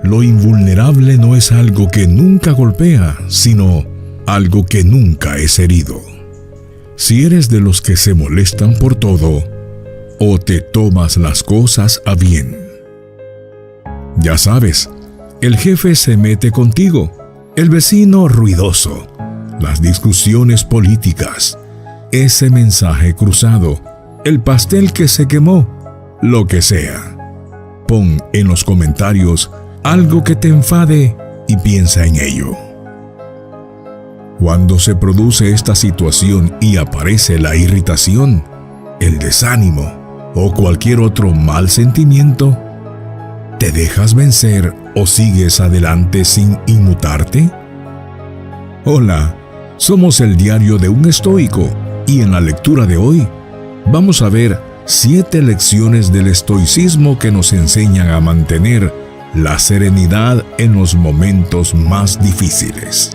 Lo invulnerable no es algo que nunca golpea, sino algo que nunca es herido. Si eres de los que se molestan por todo, o te tomas las cosas a bien. Ya sabes, el jefe se mete contigo, el vecino ruidoso, las discusiones políticas, ese mensaje cruzado, el pastel que se quemó, lo que sea. Pon en los comentarios algo que te enfade y piensa en ello. Cuando se produce esta situación y aparece la irritación, el desánimo o cualquier otro mal sentimiento, ¿te dejas vencer o sigues adelante sin inmutarte? Hola, somos el diario de un estoico y en la lectura de hoy vamos a ver 7 lecciones del estoicismo que nos enseñan a mantener la serenidad en los momentos más difíciles.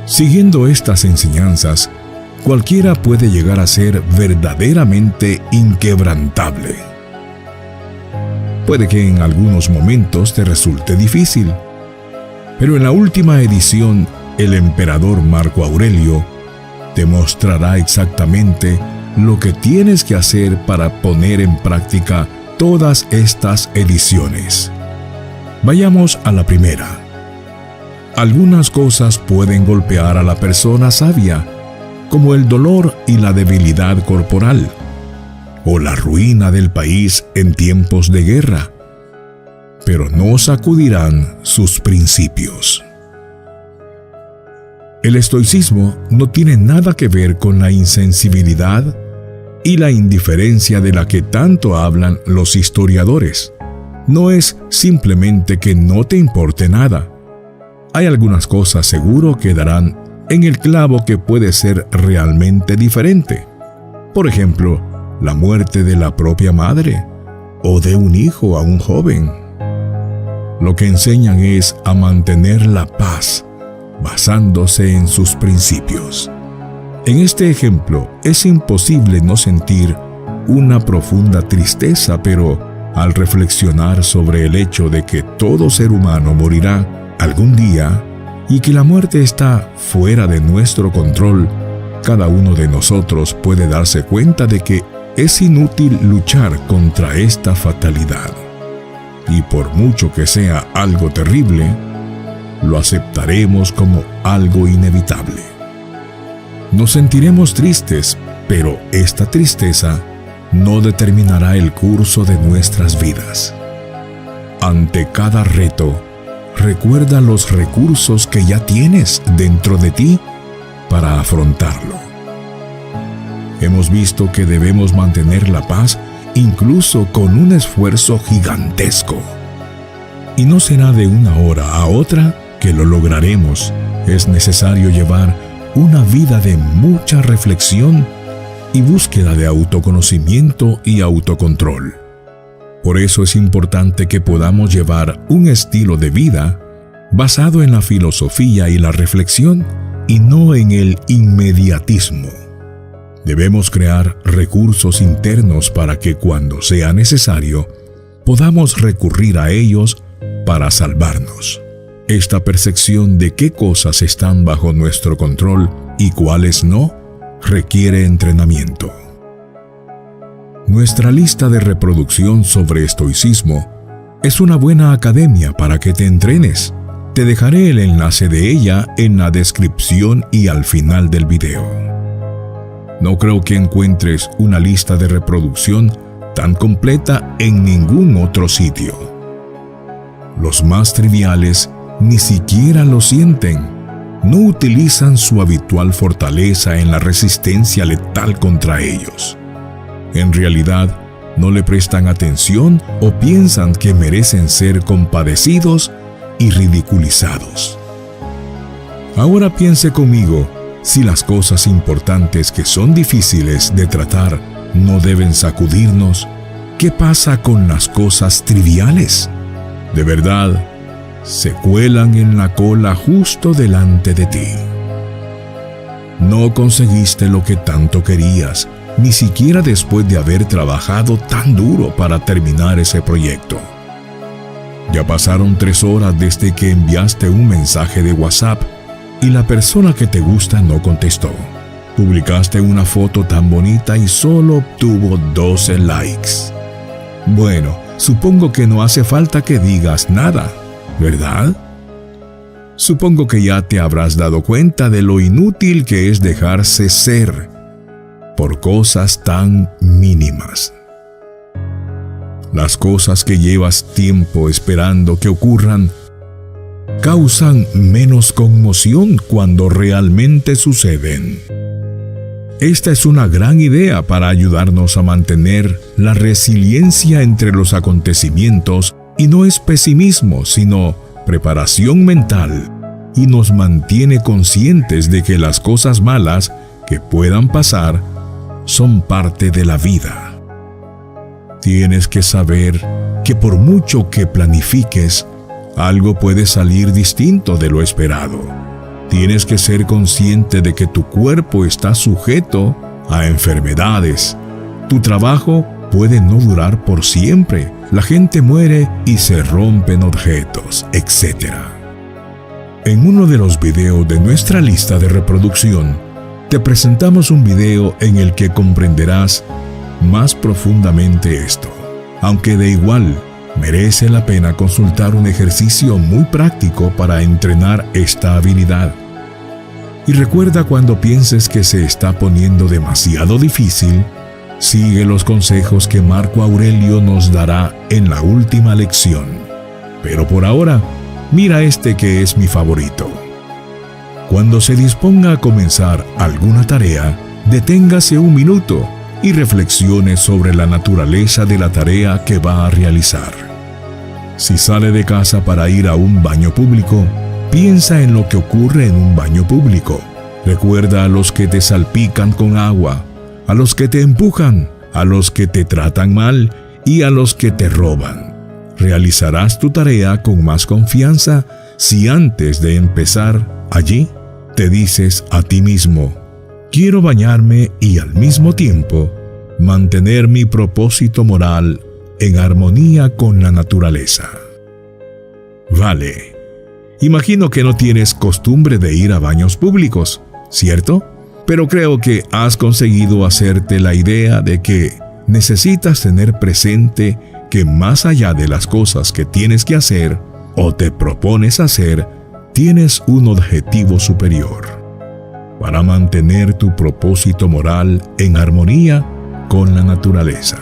Siguiendo estas enseñanzas, cualquiera puede llegar a ser verdaderamente inquebrantable. Puede que en algunos momentos te resulte difícil, pero en la última edición, el emperador Marco Aurelio te mostrará exactamente lo que tienes que hacer para poner en práctica todas estas ediciones. Vayamos a la primera. Algunas cosas pueden golpear a la persona sabia, como el dolor y la debilidad corporal, o la ruina del país en tiempos de guerra, pero no sacudirán sus principios. El estoicismo no tiene nada que ver con la insensibilidad y la indiferencia de la que tanto hablan los historiadores. No es simplemente que no te importe nada. Hay algunas cosas seguro que darán en el clavo que puede ser realmente diferente. Por ejemplo, la muerte de la propia madre o de un hijo a un joven. Lo que enseñan es a mantener la paz basándose en sus principios. En este ejemplo es imposible no sentir una profunda tristeza, pero al reflexionar sobre el hecho de que todo ser humano morirá algún día y que la muerte está fuera de nuestro control, cada uno de nosotros puede darse cuenta de que es inútil luchar contra esta fatalidad. Y por mucho que sea algo terrible, lo aceptaremos como algo inevitable. Nos sentiremos tristes, pero esta tristeza no determinará el curso de nuestras vidas. Ante cada reto, recuerda los recursos que ya tienes dentro de ti para afrontarlo. Hemos visto que debemos mantener la paz incluso con un esfuerzo gigantesco. Y no será de una hora a otra que lo lograremos. Es necesario llevar una vida de mucha reflexión y búsqueda de autoconocimiento y autocontrol. Por eso es importante que podamos llevar un estilo de vida basado en la filosofía y la reflexión y no en el inmediatismo. Debemos crear recursos internos para que cuando sea necesario, podamos recurrir a ellos para salvarnos. Esta percepción de qué cosas están bajo nuestro control y cuáles no, requiere entrenamiento. Nuestra lista de reproducción sobre estoicismo es una buena academia para que te entrenes. Te dejaré el enlace de ella en la descripción y al final del video. No creo que encuentres una lista de reproducción tan completa en ningún otro sitio. Los más triviales ni siquiera lo sienten. No utilizan su habitual fortaleza en la resistencia letal contra ellos. En realidad, no le prestan atención o piensan que merecen ser compadecidos y ridiculizados. Ahora piense conmigo, si las cosas importantes que son difíciles de tratar no deben sacudirnos, ¿qué pasa con las cosas triviales? De verdad, se cuelan en la cola justo delante de ti. No conseguiste lo que tanto querías, ni siquiera después de haber trabajado tan duro para terminar ese proyecto. Ya pasaron 3 horas desde que enviaste un mensaje de WhatsApp y la persona que te gusta no contestó. Publicaste una foto tan bonita y solo obtuvo 12 likes. Bueno, supongo que no hace falta que digas nada, ¿verdad? Supongo que ya te habrás dado cuenta de lo inútil que es dejarse ser por cosas tan mínimas. Las cosas que llevas tiempo esperando que ocurran causan menos conmoción cuando realmente suceden. Esta es una gran idea para ayudarnos a mantener la resiliencia entre los acontecimientos, y no es pesimismo, sino preparación mental, y nos mantiene conscientes de que las cosas malas que puedan pasar son parte de la vida. Tienes que saber que por mucho que planifiques, algo puede salir distinto de lo esperado. Tienes que ser consciente de que tu cuerpo está sujeto a enfermedades. Tu trabajo puede no durar por siempre. La gente muere y se rompen objetos, etc. En uno de los videos de nuestra lista de reproducción, te presentamos un video en el que comprenderás más profundamente esto, aunque de igual merece la pena consultar un ejercicio muy práctico para entrenar esta habilidad. Y recuerda, cuando pienses que se está poniendo demasiado difícil, sigue los consejos que Marco Aurelio nos dará en la última lección. Pero por ahora, mira este que es mi favorito. Cuando se disponga a comenzar alguna tarea, deténgase un minuto y reflexione sobre la naturaleza de la tarea que va a realizar. Si sale de casa para ir a un baño público, piensa en lo que ocurre en un baño público. Recuerda a los que te salpican con agua, a los que te empujan, a los que te tratan mal y a los que te roban. Realizarás tu tarea con más confianza si antes de empezar allí te dices a ti mismo: quiero bañarme y al mismo tiempo mantener mi propósito moral en armonía con la naturaleza. Vale, imagino que no tienes costumbre de ir a baños públicos, ¿cierto? Pero creo que has conseguido hacerte la idea de que necesitas tener presente que más allá de las cosas que tienes que hacer o te propones hacer, tienes un objetivo superior: para mantener tu propósito moral en armonía con la naturaleza.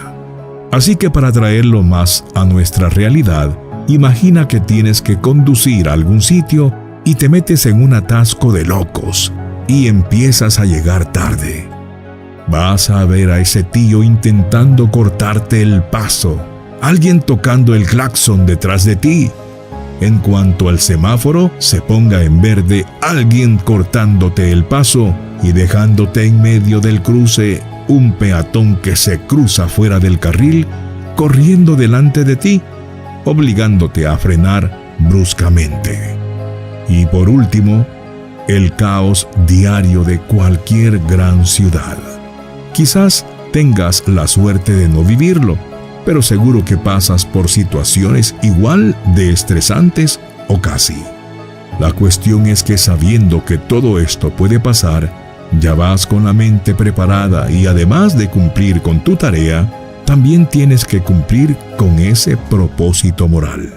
Así que, para traerlo más a nuestra realidad, imagina que tienes que conducir a algún sitio y te metes en un atasco de locos y empiezas a llegar tarde. Vas a ver a ese tío intentando cortarte el paso, alguien tocando el claxon detrás de ti. En cuanto el semáforo se ponga en verde, alguien cortándote el paso y dejándote en medio del cruce un peatón que se cruza fuera del carril, corriendo delante de ti, obligándote a frenar bruscamente. Y por último, el caos diario de cualquier gran ciudad. Quizás tengas la suerte de no vivirlo, pero seguro que pasas por situaciones igual de estresantes o casi. La cuestión es que, sabiendo que todo esto puede pasar, ya vas con la mente preparada, y además de cumplir con tu tarea, también tienes que cumplir con ese propósito moral.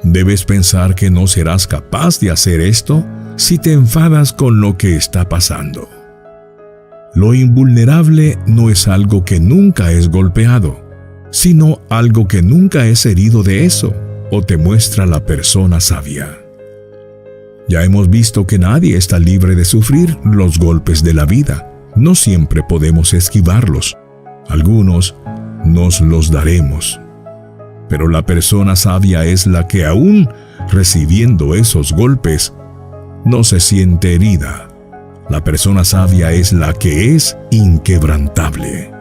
Debes pensar que no serás capaz de hacer esto si te enfadas con lo que está pasando. Lo invulnerable no es algo que nunca es golpeado, sino algo que nunca es herido de eso, o te muestra la persona sabia. Ya hemos visto que nadie está libre de sufrir los golpes de la vida. No siempre podemos esquivarlos. Algunos nos los daremos. Pero la persona sabia es la que, aún recibiendo esos golpes, no se siente herida. La persona sabia es la que es inquebrantable.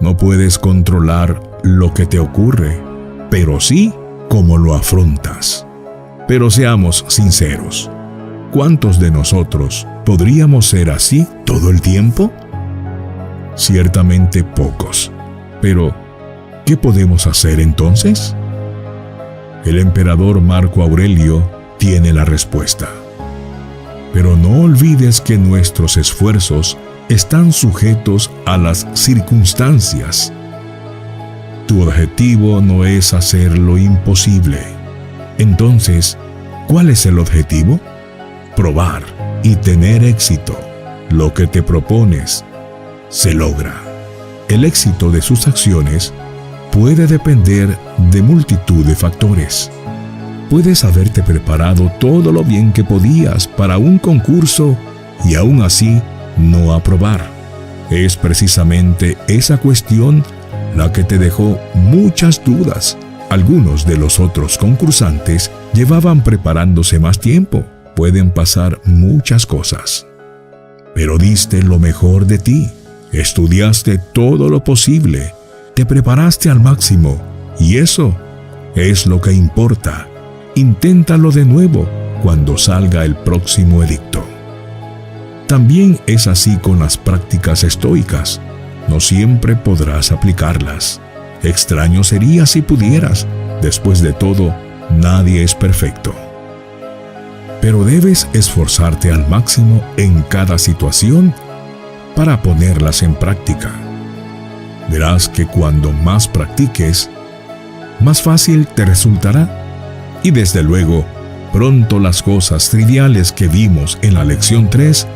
No puedes controlar lo que te ocurre, pero sí cómo lo afrontas. Pero seamos sinceros, ¿cuántos de nosotros podríamos ser así todo el tiempo? Ciertamente pocos. Pero, ¿qué podemos hacer entonces? El emperador Marco Aurelio tiene la respuesta. Pero no olvides que nuestros esfuerzos están sujetos a las circunstancias. Tu objetivo no es hacer lo imposible. Entonces, ¿cuál es el objetivo? Probar y tener éxito. Lo que te propones se logra. El éxito de sus acciones puede depender de multitud de factores. Puedes haberte preparado todo lo bien que podías para un concurso y aún así no aprobar. Es precisamente esa cuestión la que te dejó muchas dudas. Algunos de los otros concursantes llevaban preparándose más tiempo. Pueden pasar muchas cosas. Pero diste lo mejor de ti. Estudiaste todo lo posible. Te preparaste al máximo. Y eso es lo que importa. Inténtalo de nuevo cuando salga el próximo edicto. También es así con las prácticas estoicas. No siempre podrás aplicarlas. Extraño sería si pudieras. Después de todo, nadie es perfecto. Pero debes esforzarte al máximo en cada situación para ponerlas en práctica. Verás que cuando más practiques, más fácil te resultará. Y desde luego, pronto las cosas triviales que vimos en la lección 3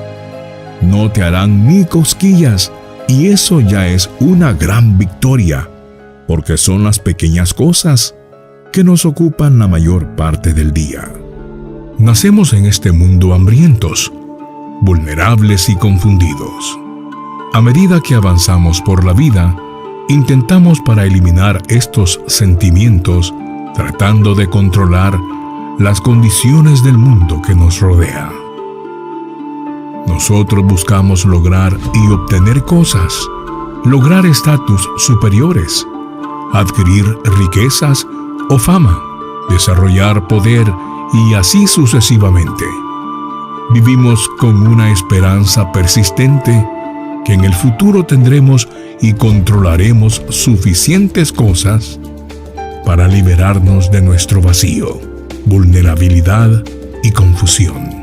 no te harán ni cosquillas, y eso ya es una gran victoria, porque son las pequeñas cosas que nos ocupan la mayor parte del día. Nacemos en este mundo hambrientos, vulnerables y confundidos. A medida que avanzamos por la vida, intentamos para eliminar estos sentimientos, tratando de controlar las condiciones del mundo que nos rodea. Nosotros buscamos lograr y obtener cosas, lograr estatus superiores, adquirir riquezas o fama, desarrollar poder y así sucesivamente. Vivimos con una esperanza persistente que en el futuro tendremos y controlaremos suficientes cosas para liberarnos de nuestro vacío, vulnerabilidad y confusión.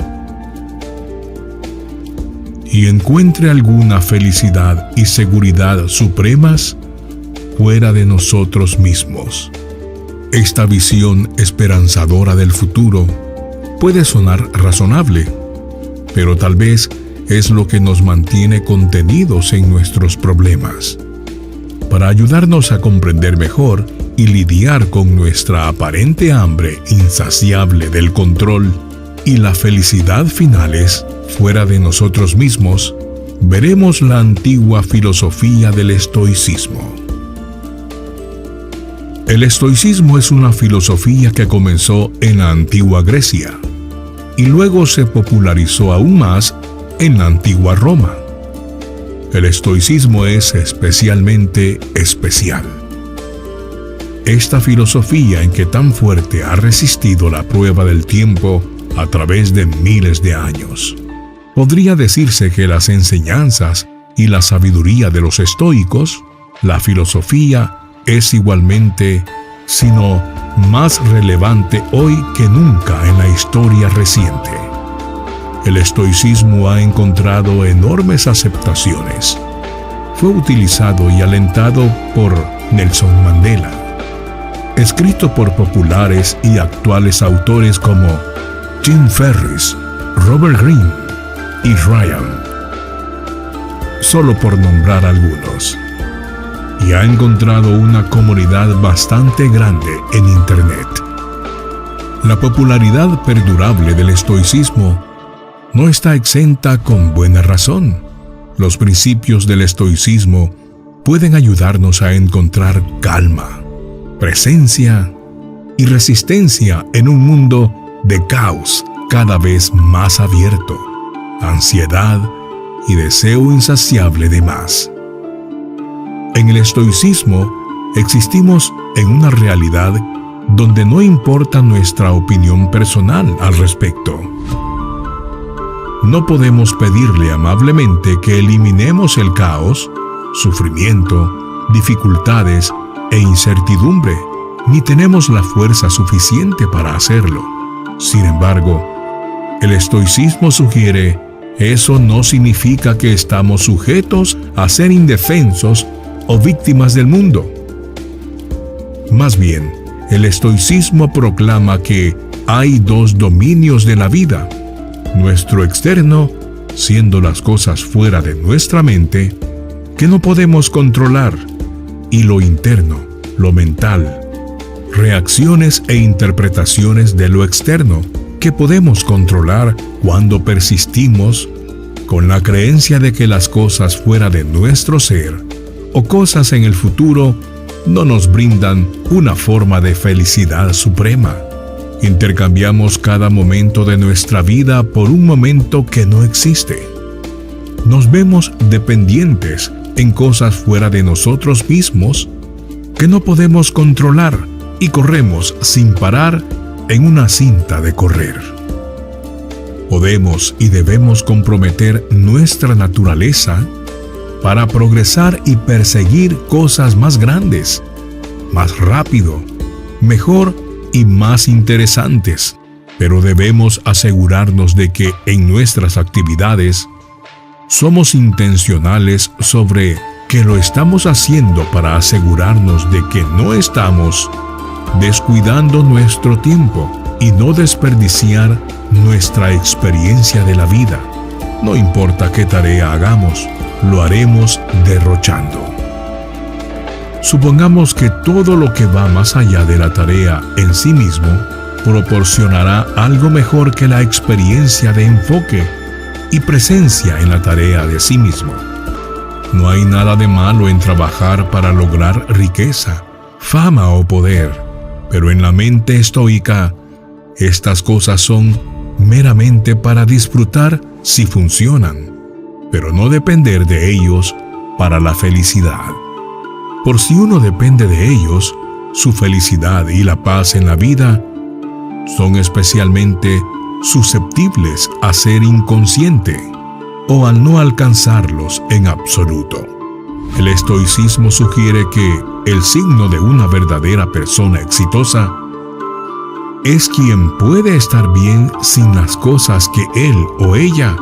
Y encuentre alguna felicidad y seguridad supremas fuera de nosotros mismos. Esta visión esperanzadora del futuro puede sonar razonable, pero tal vez es lo que nos mantiene contenidos en nuestros problemas. Para ayudarnos a comprender mejor y lidiar con nuestra aparente hambre insaciable del control y la felicidad finales fuera de nosotros mismos, veremos la antigua filosofía del estoicismo. El estoicismo es una filosofía que comenzó en la antigua Grecia y luego se popularizó aún más en la antigua Roma. El estoicismo es especialmente especial. Esta filosofía en que tan fuerte ha resistido la prueba del tiempo a través de miles de años. Podría decirse que las enseñanzas y la sabiduría de los estoicos, la filosofía, es igualmente, sino más relevante hoy que nunca en la historia reciente. El estoicismo ha encontrado enormes aceptaciones. Fue utilizado y alentado por Nelson Mandela. Escrito por populares y actuales autores como Tim Ferriss, Robert Greene y Ryan, solo por nombrar algunos. Y ha encontrado una comunidad bastante grande en Internet. La popularidad perdurable del estoicismo no está exenta con buena razón. Los principios del estoicismo pueden ayudarnos a encontrar calma, presencia y resistencia en un mundo de caos cada vez más abierto, ansiedad y deseo insaciable de más. En el estoicismo existimos en una realidad donde no importa nuestra opinión personal al respecto. No podemos pedirle amablemente que eliminemos el caos, sufrimiento, dificultades e incertidumbre ni tenemos la fuerza suficiente para hacerlo. Sin embargo, el estoicismo sugiere: eso no significa que estamos sujetos a ser indefensos o víctimas del mundo. Más bien, el estoicismo proclama que hay dos dominios de la vida: nuestro externo, siendo las cosas fuera de nuestra mente, que no podemos controlar, y lo interno, lo mental, reacciones e interpretaciones de lo externo, que podemos controlar cuando persistimos con la creencia de que las cosas fuera de nuestro ser o cosas en el futuro no nos brindan una forma de felicidad suprema. Intercambiamos cada momento de nuestra vida por un momento que no existe. Nos vemos dependientes en cosas fuera de nosotros mismos que no podemos controlar y corremos sin parar en una cinta de correr. Podemos y debemos comprometer nuestra naturaleza para progresar y perseguir cosas más grandes, más rápido, mejor y más interesantes, pero debemos asegurarnos de que en nuestras actividades somos intencionales sobre que lo estamos haciendo para asegurarnos de que no estamos descuidando nuestro tiempo y no desperdiciar nuestra experiencia de la vida. No importa qué tarea hagamos, lo haremos derrochando. Supongamos que todo lo que va más allá de la tarea en sí mismo proporcionará algo mejor que la experiencia de enfoque y presencia en la tarea de sí mismo. No hay nada de malo en trabajar para lograr riqueza, fama o poder, pero en la mente estoica, estas cosas son meramente para disfrutar si funcionan, pero no depender de ellos para la felicidad. Por si uno depende de ellos, su felicidad y la paz en la vida son especialmente susceptibles a ser inconsciente o al no alcanzarlos en absoluto. El estoicismo sugiere que el signo de una verdadera persona exitosa es quien puede estar bien sin las cosas que él o ella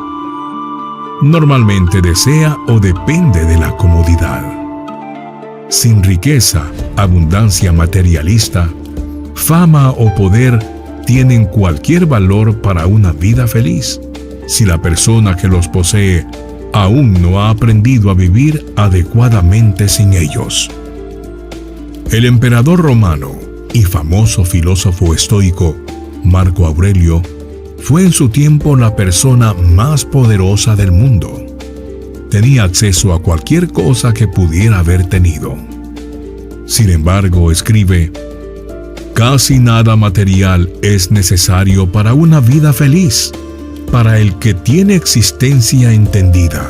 normalmente desea o depende de la comodidad. Sin riqueza, abundancia materialista, fama o poder tienen cualquier valor para una vida feliz, si la persona que los posee aún no ha aprendido a vivir adecuadamente sin ellos. El emperador romano y famoso filósofo estoico Marco Aurelio fue en su tiempo la persona más poderosa del mundo. Tenía acceso a cualquier cosa que pudiera haber tenido. Sin embargo, escribe: casi nada material es necesario para una vida feliz, para el que tiene existencia entendida.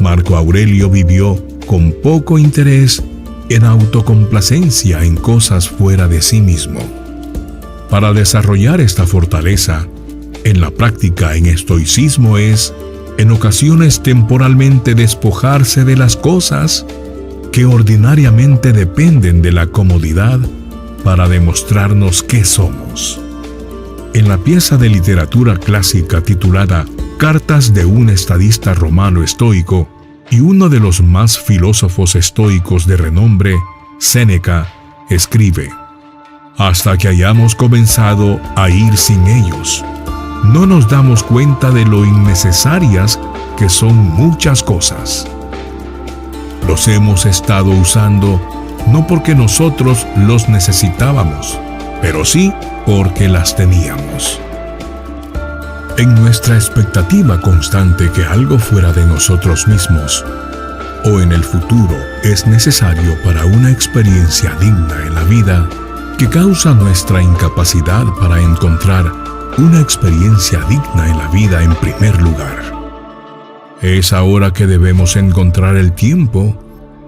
Marco Aurelio vivió con poco interés en autocomplacencia en cosas fuera de sí mismo. Para desarrollar esta fortaleza, en la práctica en estoicismo es, en ocasiones temporalmente, despojarse de las cosas que ordinariamente dependen de la comodidad para demostrarnos qué somos. En la pieza de literatura clásica titulada Cartas de un estadista romano estoico y uno de los más filósofos estoicos de renombre, Séneca, escribe: hasta que hayamos comenzado a ir sin ellos, no nos damos cuenta de lo innecesarias que son muchas cosas. Los hemos estado usando no porque nosotros los necesitábamos, pero sí porque las teníamos. En nuestra expectativa constante que algo fuera de nosotros mismos o en el futuro es necesario para una experiencia digna en la vida, que causa nuestra incapacidad para encontrar una experiencia digna en la vida en primer lugar. Es ahora que debemos encontrar el tiempo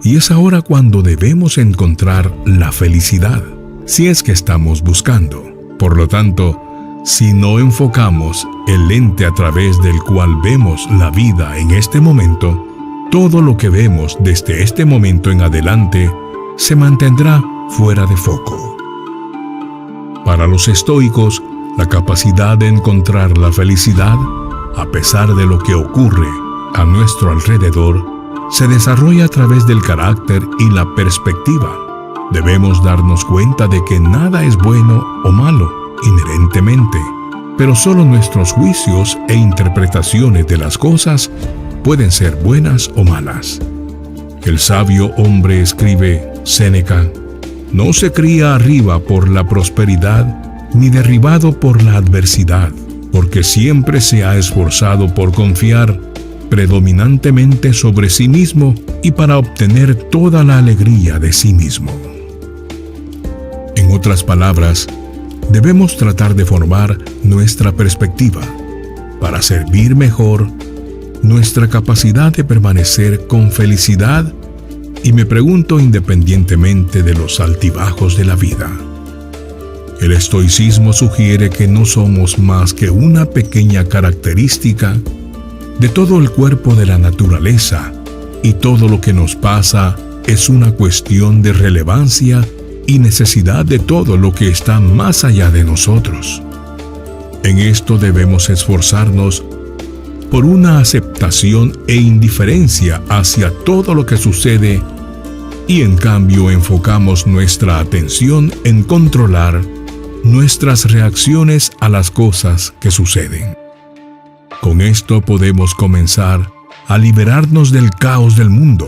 y es ahora cuando debemos encontrar la felicidad, si es que estamos buscando. Por lo tanto, si no enfocamos el lente a través del cual vemos la vida en este momento, todo lo que vemos desde este momento en adelante se mantendrá fuera de foco. Para los estoicos, la capacidad de encontrar la felicidad, a pesar de lo que ocurre a nuestro alrededor, se desarrolla a través del carácter y la perspectiva. Debemos darnos cuenta de que nada es bueno o malo inherentemente, pero solo nuestros juicios e interpretaciones de las cosas pueden ser buenas o malas. El sabio hombre, escribe Séneca, no se cría arriba por la prosperidad ni derribado por la adversidad, porque siempre se ha esforzado por confiar predominantemente sobre sí mismo y para obtener toda la alegría de sí mismo. En otras palabras, debemos tratar de formar nuestra perspectiva para servir mejor nuestra capacidad de permanecer con felicidad, y me pregunto, independientemente de los altibajos de la vida. El estoicismo sugiere que no somos más que una pequeña característica de todo el cuerpo de la naturaleza, y todo lo que nos pasa es una cuestión de relevancia y necesidad de todo lo que está más allá de nosotros. En esto debemos esforzarnos por una aceptación e indiferencia hacia todo lo que sucede, y en cambio enfocamos nuestra atención en controlar nuestras reacciones a las cosas que suceden. Con esto podemos comenzar a liberarnos del caos del mundo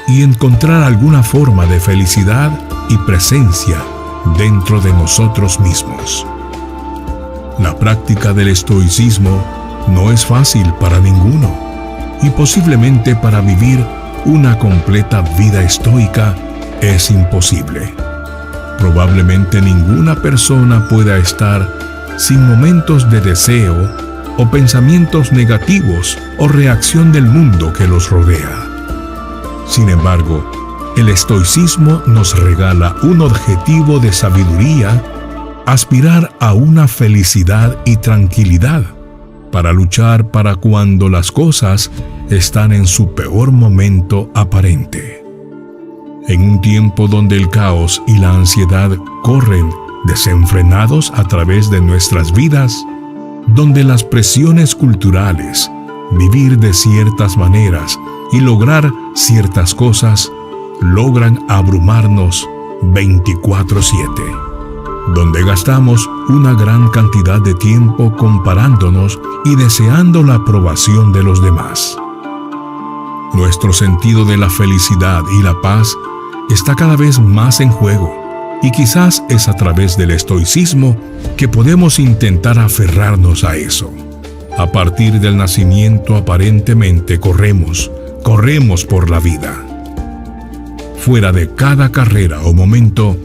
y encontrar alguna forma de felicidad y presencia dentro de nosotros mismos. La práctica del estoicismo no es fácil para ninguno, y posiblemente para vivir una completa vida estoica es imposible. Probablemente ninguna persona pueda estar sin momentos de deseo o pensamientos negativos o reacción del mundo que los rodea. Sin embargo, el estoicismo nos regala un objetivo de sabiduría: aspirar a una felicidad y tranquilidad, para luchar para cuando las cosas están en su peor momento aparente. En un tiempo donde el caos y la ansiedad corren desenfrenados a través de nuestras vidas, donde las presiones culturales, vivir de ciertas maneras y lograr ciertas cosas, logran abrumarnos 24/7, donde gastamos una gran cantidad de tiempo comparándonos y deseando la aprobación de los demás. Nuestro sentido de la felicidad y la paz está cada vez más en juego, y quizás es a través del estoicismo que podemos intentar aferrarnos a eso. A partir del nacimiento aparentemente corremos por la vida. Fuera de cada carrera o momento,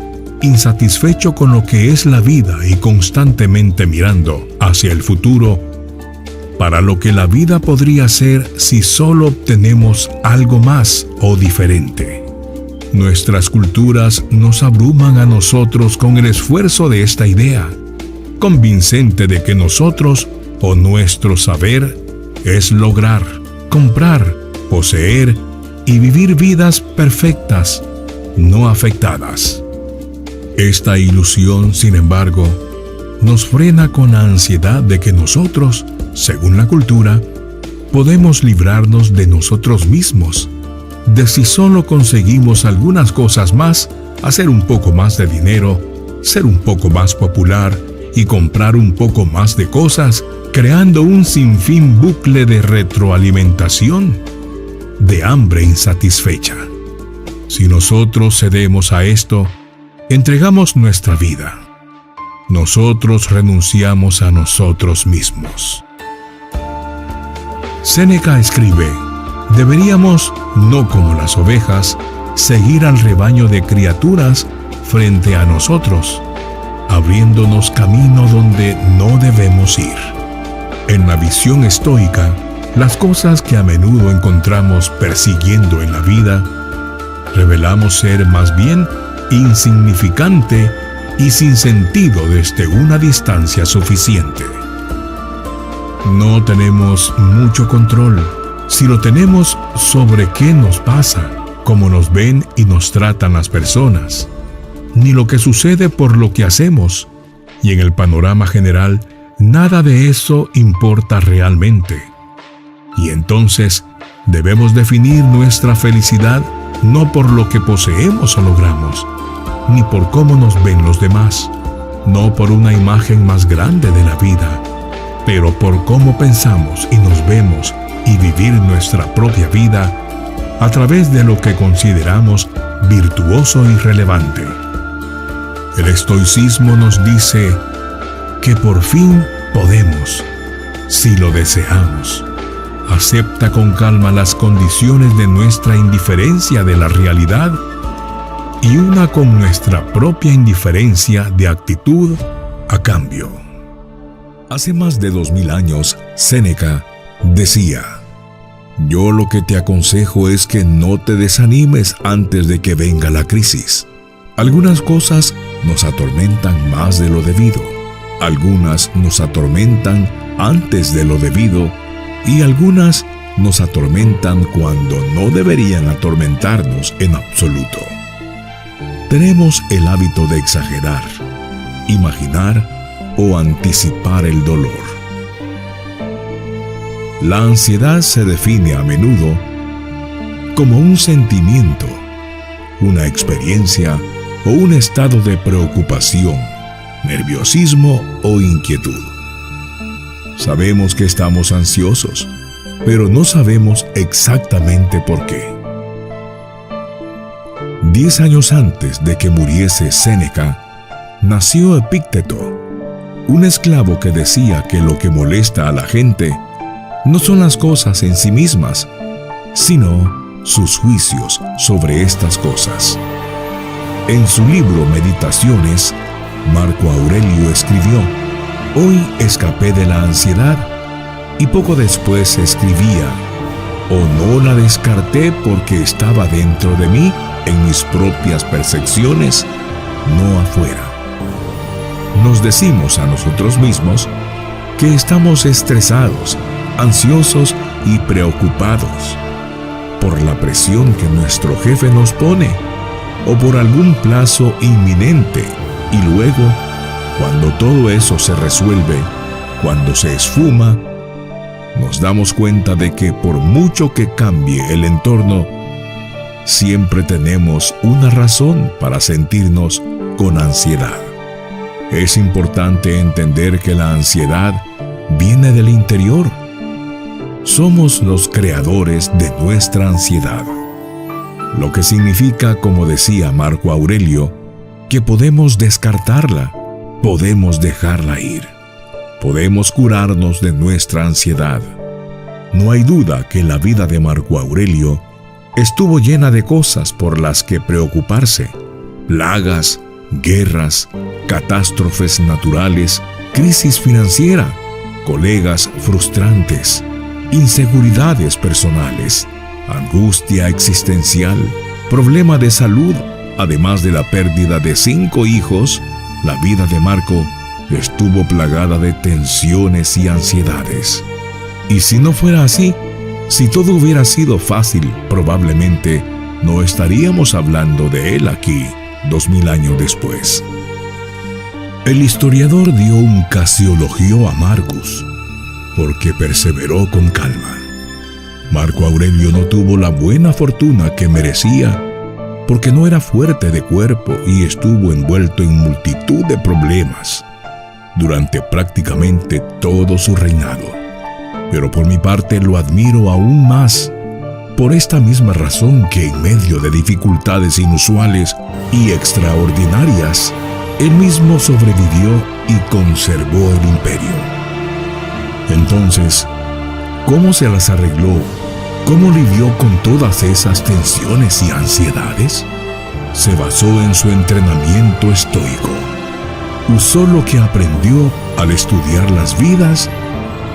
insatisfecho con lo que es la vida y constantemente mirando hacia el futuro, para lo que la vida podría ser si solo obtenemos algo más o diferente. Nuestras culturas nos abruman a nosotros con el esfuerzo de esta idea convincente de que nosotros o nuestro saber es lograr, comprar, poseer y vivir vidas perfectas, no afectadas. Esta ilusión, sin embargo, nos frena con la ansiedad de que nosotros, según la cultura, podemos librarnos de nosotros mismos, de si solo conseguimos algunas cosas más, hacer un poco más de dinero, ser un poco más popular y comprar un poco más de cosas, creando un sinfín bucle de retroalimentación, de hambre insatisfecha. Si nosotros cedemos a esto, entregamos nuestra vida. Nosotros renunciamos a nosotros mismos. Séneca escribe: deberíamos, no como las ovejas, seguir al rebaño de criaturas frente a nosotros, abriéndonos camino donde no debemos ir. En la visión estoica, las cosas que a menudo encontramos persiguiendo en la vida, revelamos ser más bien insignificante y sin sentido desde una distancia suficiente. No tenemos mucho control, si lo tenemos, sobre qué nos pasa, cómo nos ven y nos tratan las personas, ni lo que sucede por lo que hacemos, Y en el panorama general, nada de eso importa realmente. Y entonces, debemos definir nuestra felicidad no por lo que poseemos o logramos, ni por cómo nos ven los demás, no por una imagen más grande de la vida, pero por cómo pensamos y nos vemos y vivir nuestra propia vida a través de lo que consideramos virtuoso y relevante. El estoicismo nos dice que por fin podemos, si lo deseamos. Acepta con calma las condiciones de nuestra indiferencia de la realidad y una con nuestra propia indiferencia de actitud a cambio. Hace más de 2000 años, Séneca decía: yo lo que te aconsejo es que no te desanimes antes de que venga la crisis. Algunas cosas nos atormentan más de lo debido, algunas nos atormentan antes de lo debido y algunas nos atormentan cuando no deberían atormentarnos en absoluto. Tenemos el hábito de exagerar, imaginar o anticipar el dolor. La ansiedad se define a menudo como un sentimiento, una experiencia o un estado de preocupación, nerviosismo o inquietud. Sabemos que estamos ansiosos, pero no sabemos exactamente por qué. 10 años antes de que muriese Séneca, nació Epícteto, un esclavo que decía que lo que molesta a la gente no son las cosas en sí mismas, sino sus juicios sobre estas cosas. En su libro Meditaciones, Marco Aurelio escribió: hoy escapé de la ansiedad, y poco después escribía: o no la descarté porque estaba dentro de mí en mis propias percepciones, no afuera. Nos decimos a nosotros mismos que estamos estresados, ansiosos y preocupados por la presión que nuestro jefe nos pone o por algún plazo inminente, y luego, cuando todo eso se resuelve, cuando se esfuma, nos damos cuenta de que por mucho que cambie el entorno, siempre tenemos una razón para sentirnos con ansiedad. Es importante entender que la ansiedad viene del interior. Somos los creadores de nuestra ansiedad, lo que significa, como decía Marco Aurelio, que podemos descartarla, podemos dejarla ir, podemos curarnos de nuestra ansiedad. No hay duda que la vida de Marco Aurelio estuvo llena de cosas por las que preocuparse: plagas, guerras, catástrofes naturales, crisis financiera, colegas frustrantes, inseguridades personales, angustia existencial, problema de salud. Además de la pérdida de 5 hijos, la vida de Marco estuvo plagada de tensiones y ansiedades. Y si no fuera así, si todo hubiera sido fácil, probablemente no estaríamos hablando de él aquí 2000 años después. El historiador dio un casiologio a Marcus, porque perseveró con calma. Marco Aurelio no tuvo la buena fortuna que merecía, porque no era fuerte de cuerpo y estuvo envuelto en multitud de problemas durante prácticamente todo su reinado. Pero por mi parte lo admiro aún más por esta misma razón, que en medio de dificultades inusuales y extraordinarias, él mismo sobrevivió y conservó el imperio. Entonces, ¿cómo se las arregló? ¿Cómo lidió con todas esas tensiones y ansiedades? Se basó en su entrenamiento estoico. Usó lo que aprendió al estudiar las vidas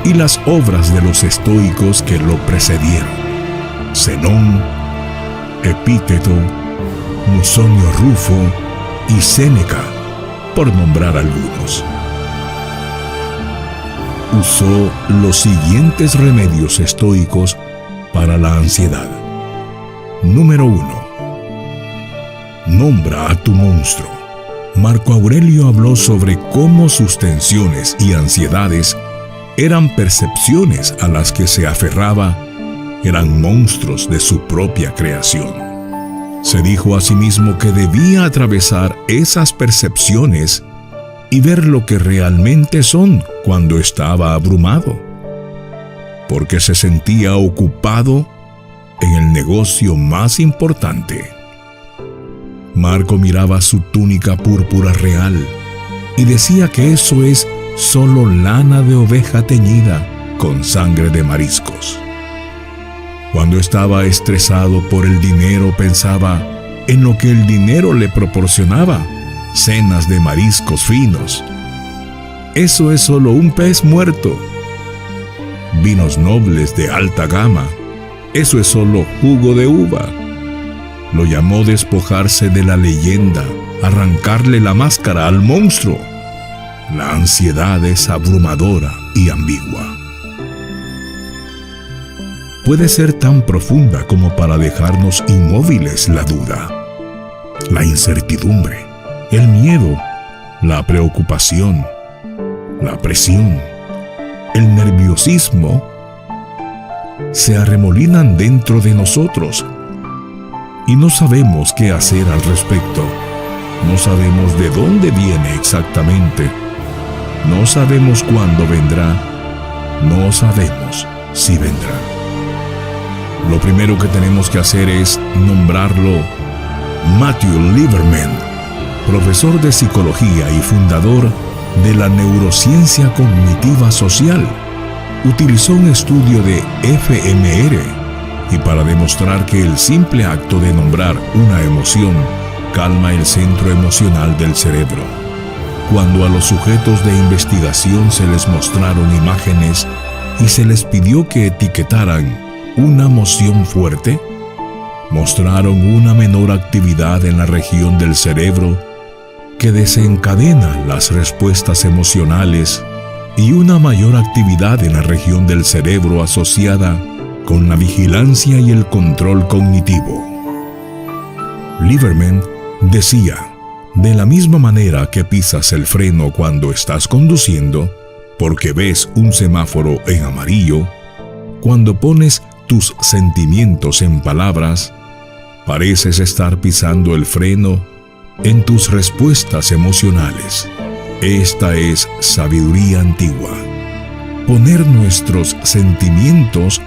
y las obras de los estoicos que lo precedieron: Zenón, Epícteto, Musonio Rufo y Séneca, por nombrar algunos. Usó los siguientes remedios estoicos para la ansiedad. Número 1. Nombra a tu monstruo. Marco Aurelio habló sobre cómo sus tensiones y ansiedades eran percepciones a las que se aferraba, eran monstruos de su propia creación. Se dijo a sí mismo que debía atravesar esas percepciones y ver lo que realmente son cuando estaba abrumado, porque se sentía ocupado en el negocio más importante. Marco miraba su túnica púrpura real y decía que eso es solo lana de oveja teñida con sangre de mariscos. Cuando estaba estresado por el dinero, pensaba en lo que el dinero le proporcionaba: cenas de mariscos finos. Eso es solo un pez muerto. Vinos nobles de alta gama. Eso es solo jugo de uva. Lo llamó despojarse de la leyenda, arrancarle la máscara al monstruo. La ansiedad es abrumadora y ambigua. Puede ser tan profunda como para dejarnos inmóviles la duda, la incertidumbre, el miedo, la preocupación, la presión, el nerviosismo. Se arremolinan dentro de nosotros y no sabemos qué hacer al respecto. No sabemos de dónde viene exactamente. No sabemos cuándo vendrá. No sabemos si vendrá. Lo primero que tenemos que hacer es nombrarlo. Matthew Lieberman, profesor de psicología y fundador de la neurociencia cognitiva social, utilizó un estudio de fMR y para demostrar que el simple acto de nombrar una emoción calma el centro emocional del cerebro. Cuando a los sujetos de investigación se les mostraron imágenes y se les pidió que etiquetaran una emoción fuerte, mostraron una menor actividad en la región del cerebro que desencadena las respuestas emocionales y una mayor actividad en la región del cerebro asociada con la vigilancia y el control cognitivo. Lieberman decía: de la misma manera que pisas el freno cuando estás conduciendo, porque ves un semáforo en amarillo, cuando pones tus sentimientos en palabras, pareces estar pisando el freno en tus respuestas emocionales. Esta es sabiduría antigua. Poner nuestros sentimientos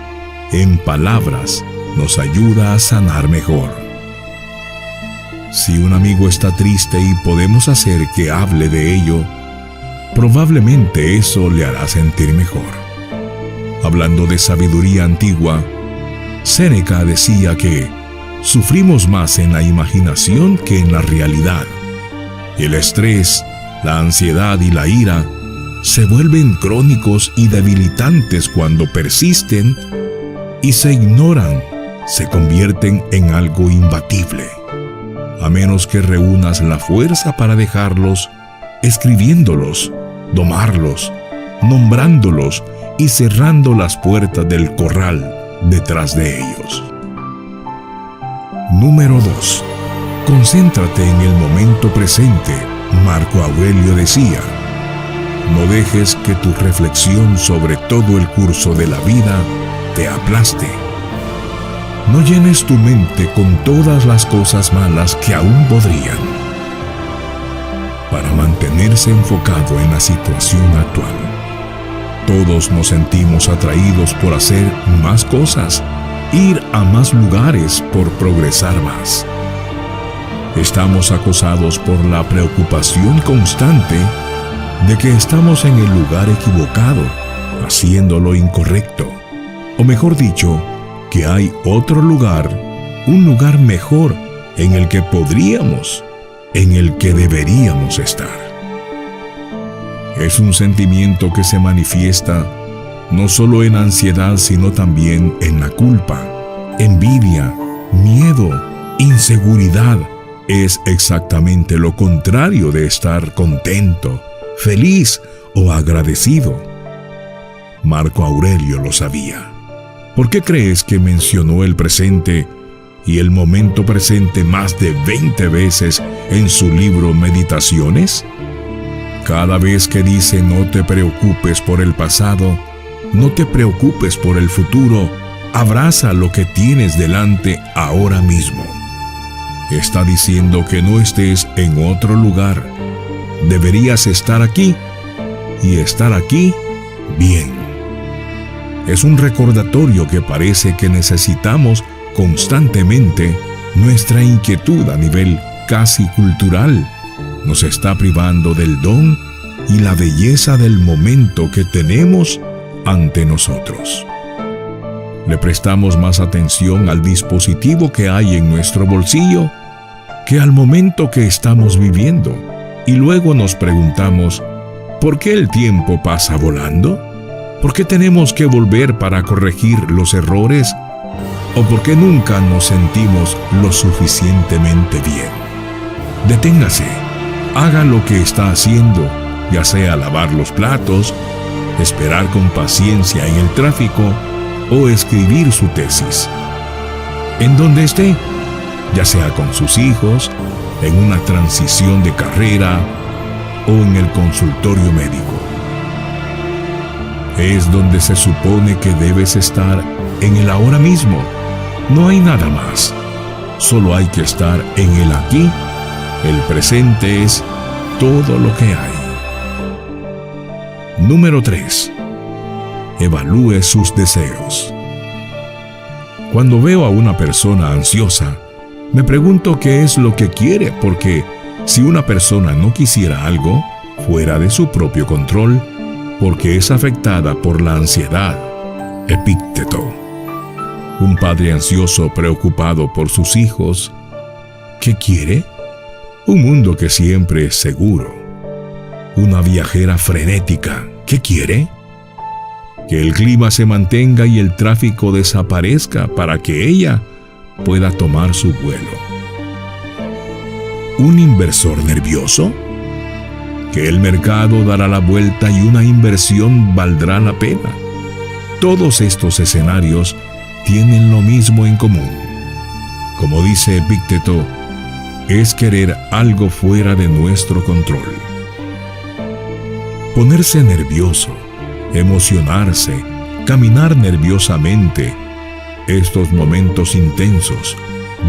en palabras nos ayuda a sanar mejor. Si un amigo está triste y podemos hacer que hable de ello, probablemente eso le hará sentir mejor. Hablando de sabiduría antigua, Séneca decía que sufrimos más en la imaginación que en la realidad. El estrés, la ansiedad y la ira se vuelven crónicos y debilitantes cuando persisten y se ignoran, se convierten en algo imbatible. A menos que reúnas la fuerza para dejarlos, escribiéndolos, domarlos, nombrándolos y cerrando las puertas del corral detrás de ellos. Número 2. Concéntrate en el momento presente. Marco Aurelio decía: no dejes que tu reflexión sobre todo el curso de la vida te aplaste. No llenes tu mente con todas las cosas malas que aún podrían. Para mantenerse enfocado en la situación actual. Todos nos sentimos atraídos por hacer más cosas, ir a más lugares, por progresar más. Estamos acosados por la preocupación constante de que estamos en el lugar equivocado, haciendo lo incorrecto. O mejor dicho, que hay otro lugar, un lugar mejor en el que podríamos, en el que deberíamos estar. Es un sentimiento que se manifiesta no solo en ansiedad, sino también en la culpa, envidia, miedo, inseguridad. Es exactamente lo contrario de estar contento, feliz o agradecido. Marco Aurelio lo sabía. ¿Por qué crees que mencionó el presente y el momento presente más de 20 veces en su libro Meditaciones? Cada vez que dice no te preocupes por el pasado, no te preocupes por el futuro, abraza lo que tienes delante ahora mismo. Está diciendo que no estés en otro lugar. Deberías estar aquí y estar aquí bien. Es un recordatorio que parece que necesitamos constantemente. Nuestra inquietud a nivel casi cultural nos está privando del don y la belleza del momento que tenemos ante nosotros. Le prestamos más atención al dispositivo que hay en nuestro bolsillo que al momento que estamos viviendo, y luego nos preguntamos, ¿por qué el tiempo pasa volando? ¿Por qué tenemos que volver para corregir los errores? ¿O por qué nunca nos sentimos lo suficientemente bien? Deténgase, haga lo que está haciendo, ya sea lavar los platos, esperar con paciencia en el tráfico o escribir su tesis. En donde esté, ya sea con sus hijos, en una transición de carrera o en el consultorio médico. Es donde se supone que debes estar, en el ahora mismo. No hay nada más. Solo hay que estar en el aquí. El presente es todo lo que hay. Número 3. Evalúe sus deseos. Cuando veo a una persona ansiosa, me pregunto qué es lo que quiere, porque si una persona no quisiera algo fuera de su propio control, porque es afectada por la ansiedad. Epícteto. Un padre ansioso preocupado por sus hijos, ¿qué quiere? Un mundo que siempre es seguro. Una viajera frenética, ¿qué quiere? Que el clima se mantenga y el tráfico desaparezca para que ella pueda tomar su vuelo. ¿Un inversor nervioso? Que el mercado dará la vuelta y una inversión valdrá la pena. Todos estos escenarios tienen lo mismo en común. Como dice Epícteto, es querer algo fuera de nuestro control. Ponerse nervioso, emocionarse, caminar nerviosamente. Estos momentos intensos,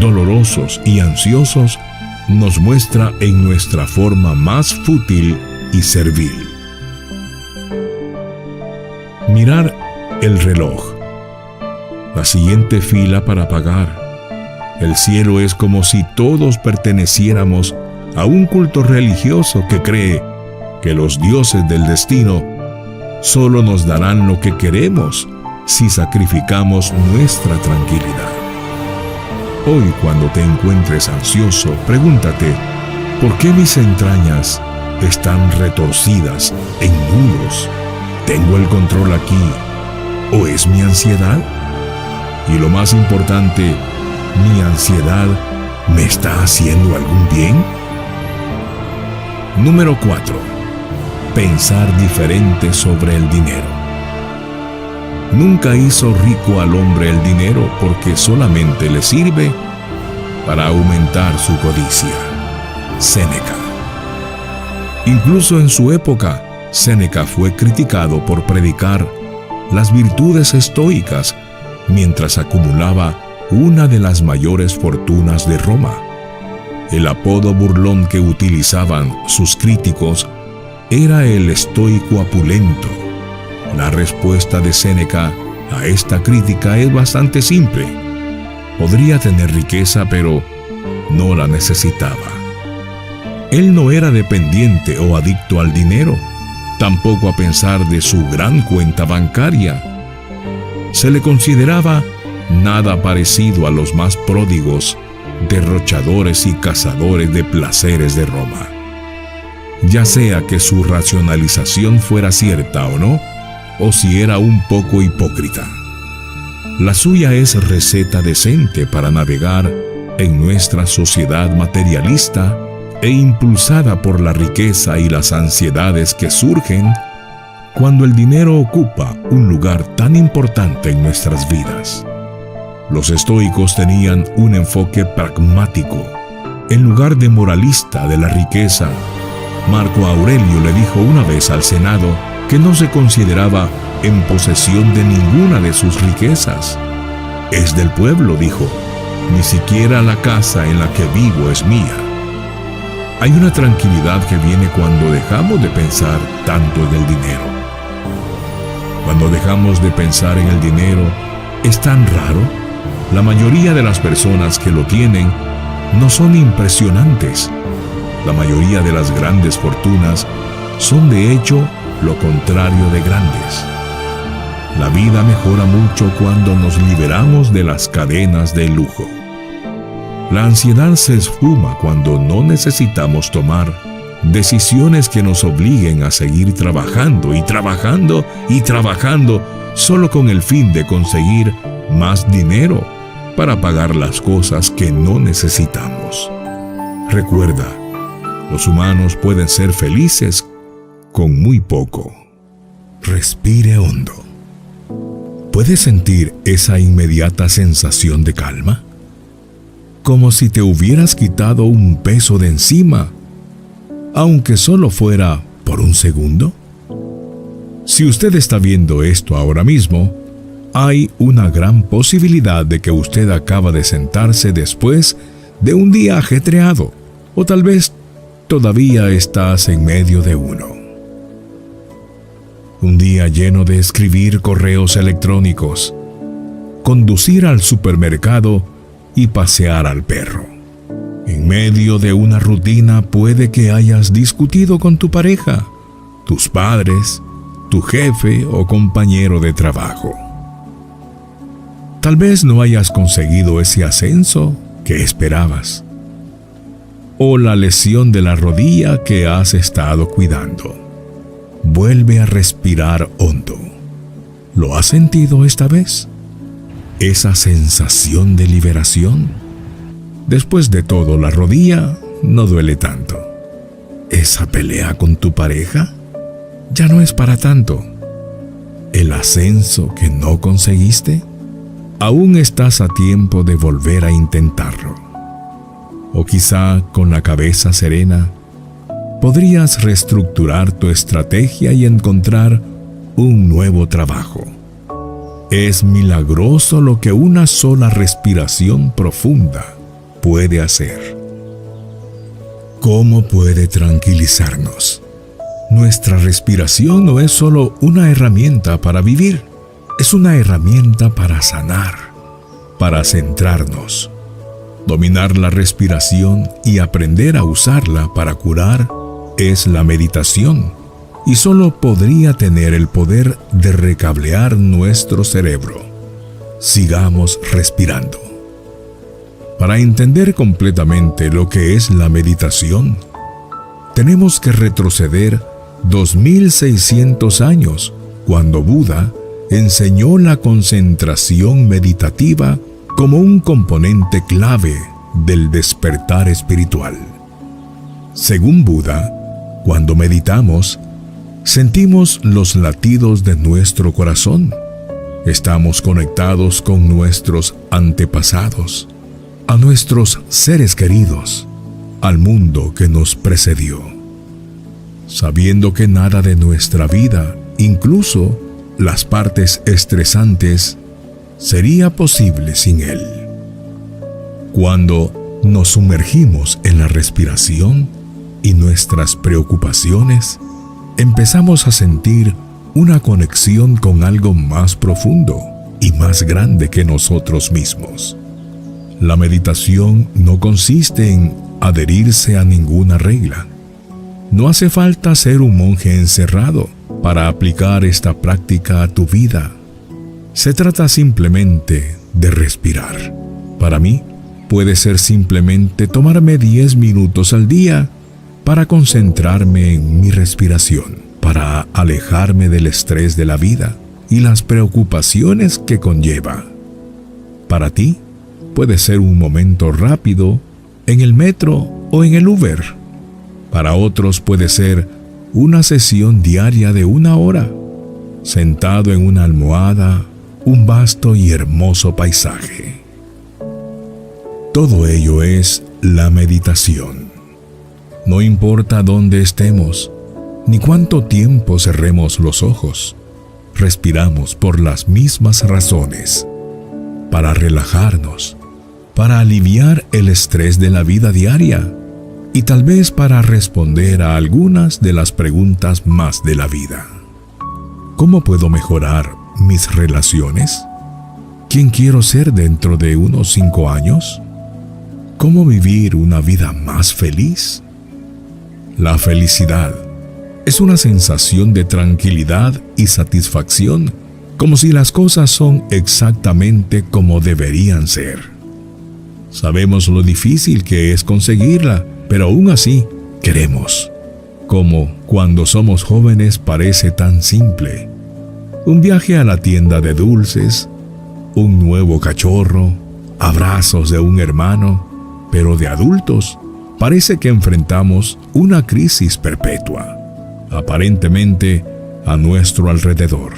dolorosos y ansiosos nos muestra en nuestra forma más fútil y servil. Mirar el reloj. La siguiente fila para pagar. El cielo es como si todos perteneciéramos a un culto religioso que cree que los dioses del destino solo nos darán lo que queremos si sacrificamos nuestra tranquilidad. Hoy, cuando te encuentres ansioso, pregúntate, ¿por qué mis entrañas están retorcidas en nudos? ¿Tengo el control aquí o es mi ansiedad? Y lo más importante, ¿mi ansiedad me está haciendo algún bien? Número 4. Pensar diferente sobre el dinero. Nunca hizo rico al hombre el dinero porque solamente le sirve para aumentar su codicia. Séneca. Incluso en su época, Séneca fue criticado por predicar las virtudes estoicas mientras acumulaba una de las mayores fortunas de Roma. El apodo burlón que utilizaban sus críticos era el estoico opulento. La respuesta de Séneca a esta crítica es bastante simple. Podría tener riqueza, pero no la necesitaba. Él no era dependiente o adicto al dinero, tampoco a pensar de su gran cuenta bancaria. Se le consideraba nada parecido a los más pródigos, derrochadores y cazadores de placeres de Roma. Ya sea que su racionalización fuera cierta o no, o si era un poco hipócrita. La suya es receta decente para navegar en nuestra sociedad materialista e impulsada por la riqueza y las ansiedades que surgen cuando el dinero ocupa un lugar tan importante en nuestras vidas. Los estoicos tenían un enfoque pragmático, en lugar de moralista de la riqueza. Marco Aurelio le dijo una vez al Senado que no se consideraba en posesión de ninguna de sus riquezas. Es del pueblo, dijo, ni siquiera la casa en la que vivo es mía. Hay una tranquilidad que viene cuando dejamos de pensar tanto en el dinero. Cuando dejamos de pensar en el dinero, es tan raro. La mayoría de las personas que lo tienen no son impresionantes. La mayoría de las grandes fortunas son de hecho lo contrario de grandes. La vida mejora mucho cuando nos liberamos de las cadenas del lujo. La ansiedad se esfuma cuando no necesitamos tomar decisiones que nos obliguen a seguir trabajando y trabajando y trabajando solo con el fin de conseguir más dinero para pagar las cosas que no necesitamos. Recuerda, los humanos pueden ser felices con muy poco. Respire hondo. ¿Puedes sentir esa inmediata sensación de calma? Como si te hubieras quitado un peso de encima, aunque solo fuera por un segundo. Si usted está viendo esto ahora mismo, hay una gran posibilidad de que usted acaba de sentarse después de un día ajetreado, o tal vez todavía estás en medio de uno. Un día lleno de escribir correos electrónicos, conducir al supermercado y pasear al perro. En medio de una rutina puede que hayas discutido con tu pareja, tus padres, tu jefe o compañero de trabajo. Tal vez no hayas conseguido ese ascenso que esperabas, o la lesión de la rodilla que has estado cuidando. Vuelve a respirar hondo. ¿Lo has sentido esta vez? Esa sensación de liberación. Después de todo, la rodilla no duele tanto. Esa pelea con tu pareja ya no es para tanto. El ascenso que no conseguiste, aún estás a tiempo de volver a intentarlo. O quizá con la cabeza serena, podrías reestructurar tu estrategia y encontrar un nuevo trabajo. Es milagroso lo que una sola respiración profunda puede hacer. ¿Cómo puede tranquilizarnos? Nuestra respiración no es solo una herramienta para vivir, es una herramienta para sanar, para centrarnos. Dominar la respiración y aprender a usarla para curar es la meditación, y solo podría tener el poder de recablear nuestro cerebro. Sigamos respirando. Para entender completamente lo que es la meditación, tenemos que retroceder 2600 años, cuando Buda enseñó la concentración meditativa como un componente clave del despertar espiritual. Según Buda, cuando meditamos, sentimos los latidos de nuestro corazón. Estamos conectados con nuestros antepasados, a nuestros seres queridos, al mundo que nos precedió. Sabiendo que nada de nuestra vida, incluso las partes estresantes, sería posible sin él. Cuando nos sumergimos en la respiración y nuestras preocupaciones, empezamos a sentir una conexión con algo más profundo y más grande que nosotros mismos. La meditación no consiste en adherirse a ninguna regla. No hace falta ser un monje encerrado para aplicar esta práctica a tu vida. Se trata simplemente de respirar. Para mí, puede ser simplemente tomarme 10 minutos al día para concentrarme en mi respiración, para alejarme del estrés de la vida y las preocupaciones que conlleva. Para ti, puede ser un momento rápido en el metro o en el Uber. Para otros puede ser una sesión diaria de 1 hora, sentado en una almohada un vasto y hermoso paisaje. Todo ello es la meditación. No importa dónde estemos, ni cuánto tiempo cerremos los ojos, respiramos por las mismas razones: para relajarnos, para aliviar el estrés de la vida diaria y tal vez para responder a algunas de las preguntas más de la vida. ¿Cómo puedo mejorar mis relaciones? ¿Quién quiero ser dentro de unos 5 años? ¿Cómo vivir una vida más feliz? La felicidad es una sensación de tranquilidad y satisfacción, como si las cosas son exactamente como deberían ser. Sabemos lo difícil que es conseguirla, pero aún así queremos. Como cuando somos jóvenes parece tan simple: un viaje a la tienda de dulces, un nuevo cachorro, abrazos de un hermano. Pero de adultos parece que enfrentamos una crisis perpetua, aparentemente a nuestro alrededor.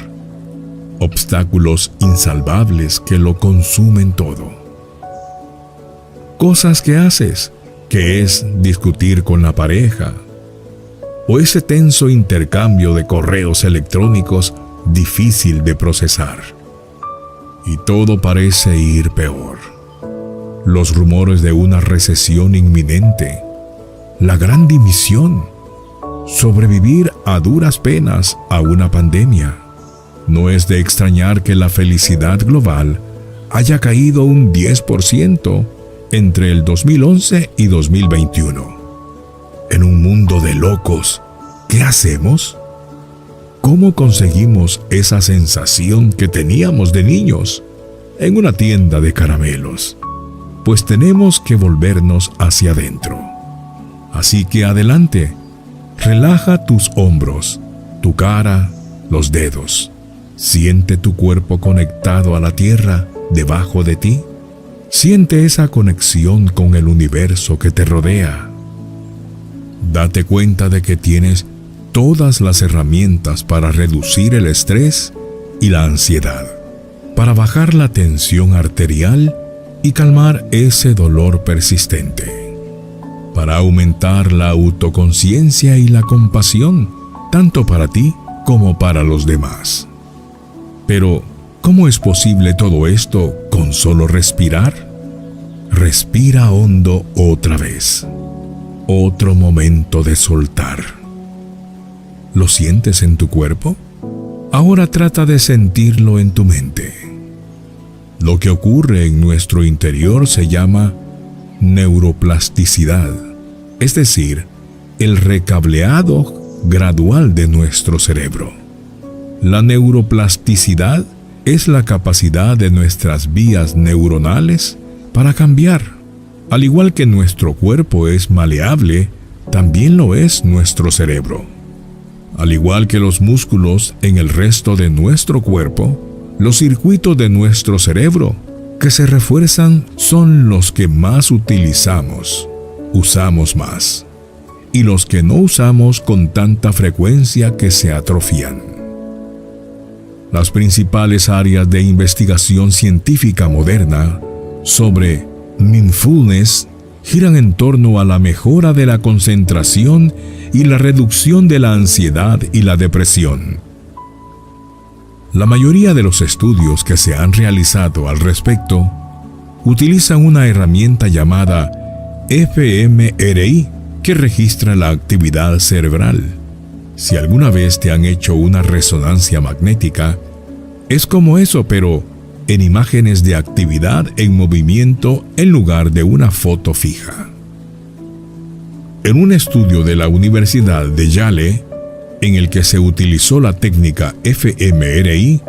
Obstáculos insalvables que lo consumen todo. Cosas que haces, que es discutir con la pareja, o ese tenso intercambio de correos electrónicos difícil de procesar. Y todo parece ir peor. Los rumores de una recesión inminente, la gran dimisión, sobrevivir a duras penas a una pandemia. No es de extrañar que la felicidad global haya caído un 10% entre el 2011 y 2021. En un mundo de locos, ¿qué hacemos? ¿Cómo conseguimos esa sensación que teníamos de niños en una tienda de caramelos? Pues tenemos que volvernos hacia adentro. Así que adelante, relaja tus hombros, tu cara, los dedos. Siente tu cuerpo conectado a la tierra debajo de ti. Siente esa conexión con el universo que te rodea. Date cuenta de que tienes todas las herramientas para reducir el estrés y la ansiedad, para bajar la tensión arterial y calmar ese dolor persistente, para aumentar la autoconciencia y la compasión, tanto para ti como para los demás. Pero, ¿cómo es posible todo esto con solo respirar? Respira hondo otra vez. Otro momento de soltar. ¿Lo sientes en tu cuerpo? Ahora trata de sentirlo en tu mente. Lo que ocurre en nuestro interior se llama neuroplasticidad, es decir, el recableado gradual de nuestro cerebro. La neuroplasticidad es la capacidad de nuestras vías neuronales para cambiar. Al igual que nuestro cuerpo es maleable, también lo es nuestro cerebro. Al igual que los músculos en el resto de nuestro cuerpo, los circuitos de nuestro cerebro que se refuerzan son los que más usamos más, y los que no usamos con tanta frecuencia que se atrofian. Las principales áreas de investigación científica moderna sobre mindfulness giran en torno a la mejora de la concentración y la reducción de la ansiedad y la depresión. La mayoría de los estudios que se han realizado al respecto utilizan una herramienta llamada fMRI que registra la actividad cerebral. Si alguna vez te han hecho una resonancia magnética, es como eso, pero en imágenes de actividad en movimiento en lugar de una foto fija. En un estudio de la Universidad de Yale, en el que se utilizó la técnica fMRI,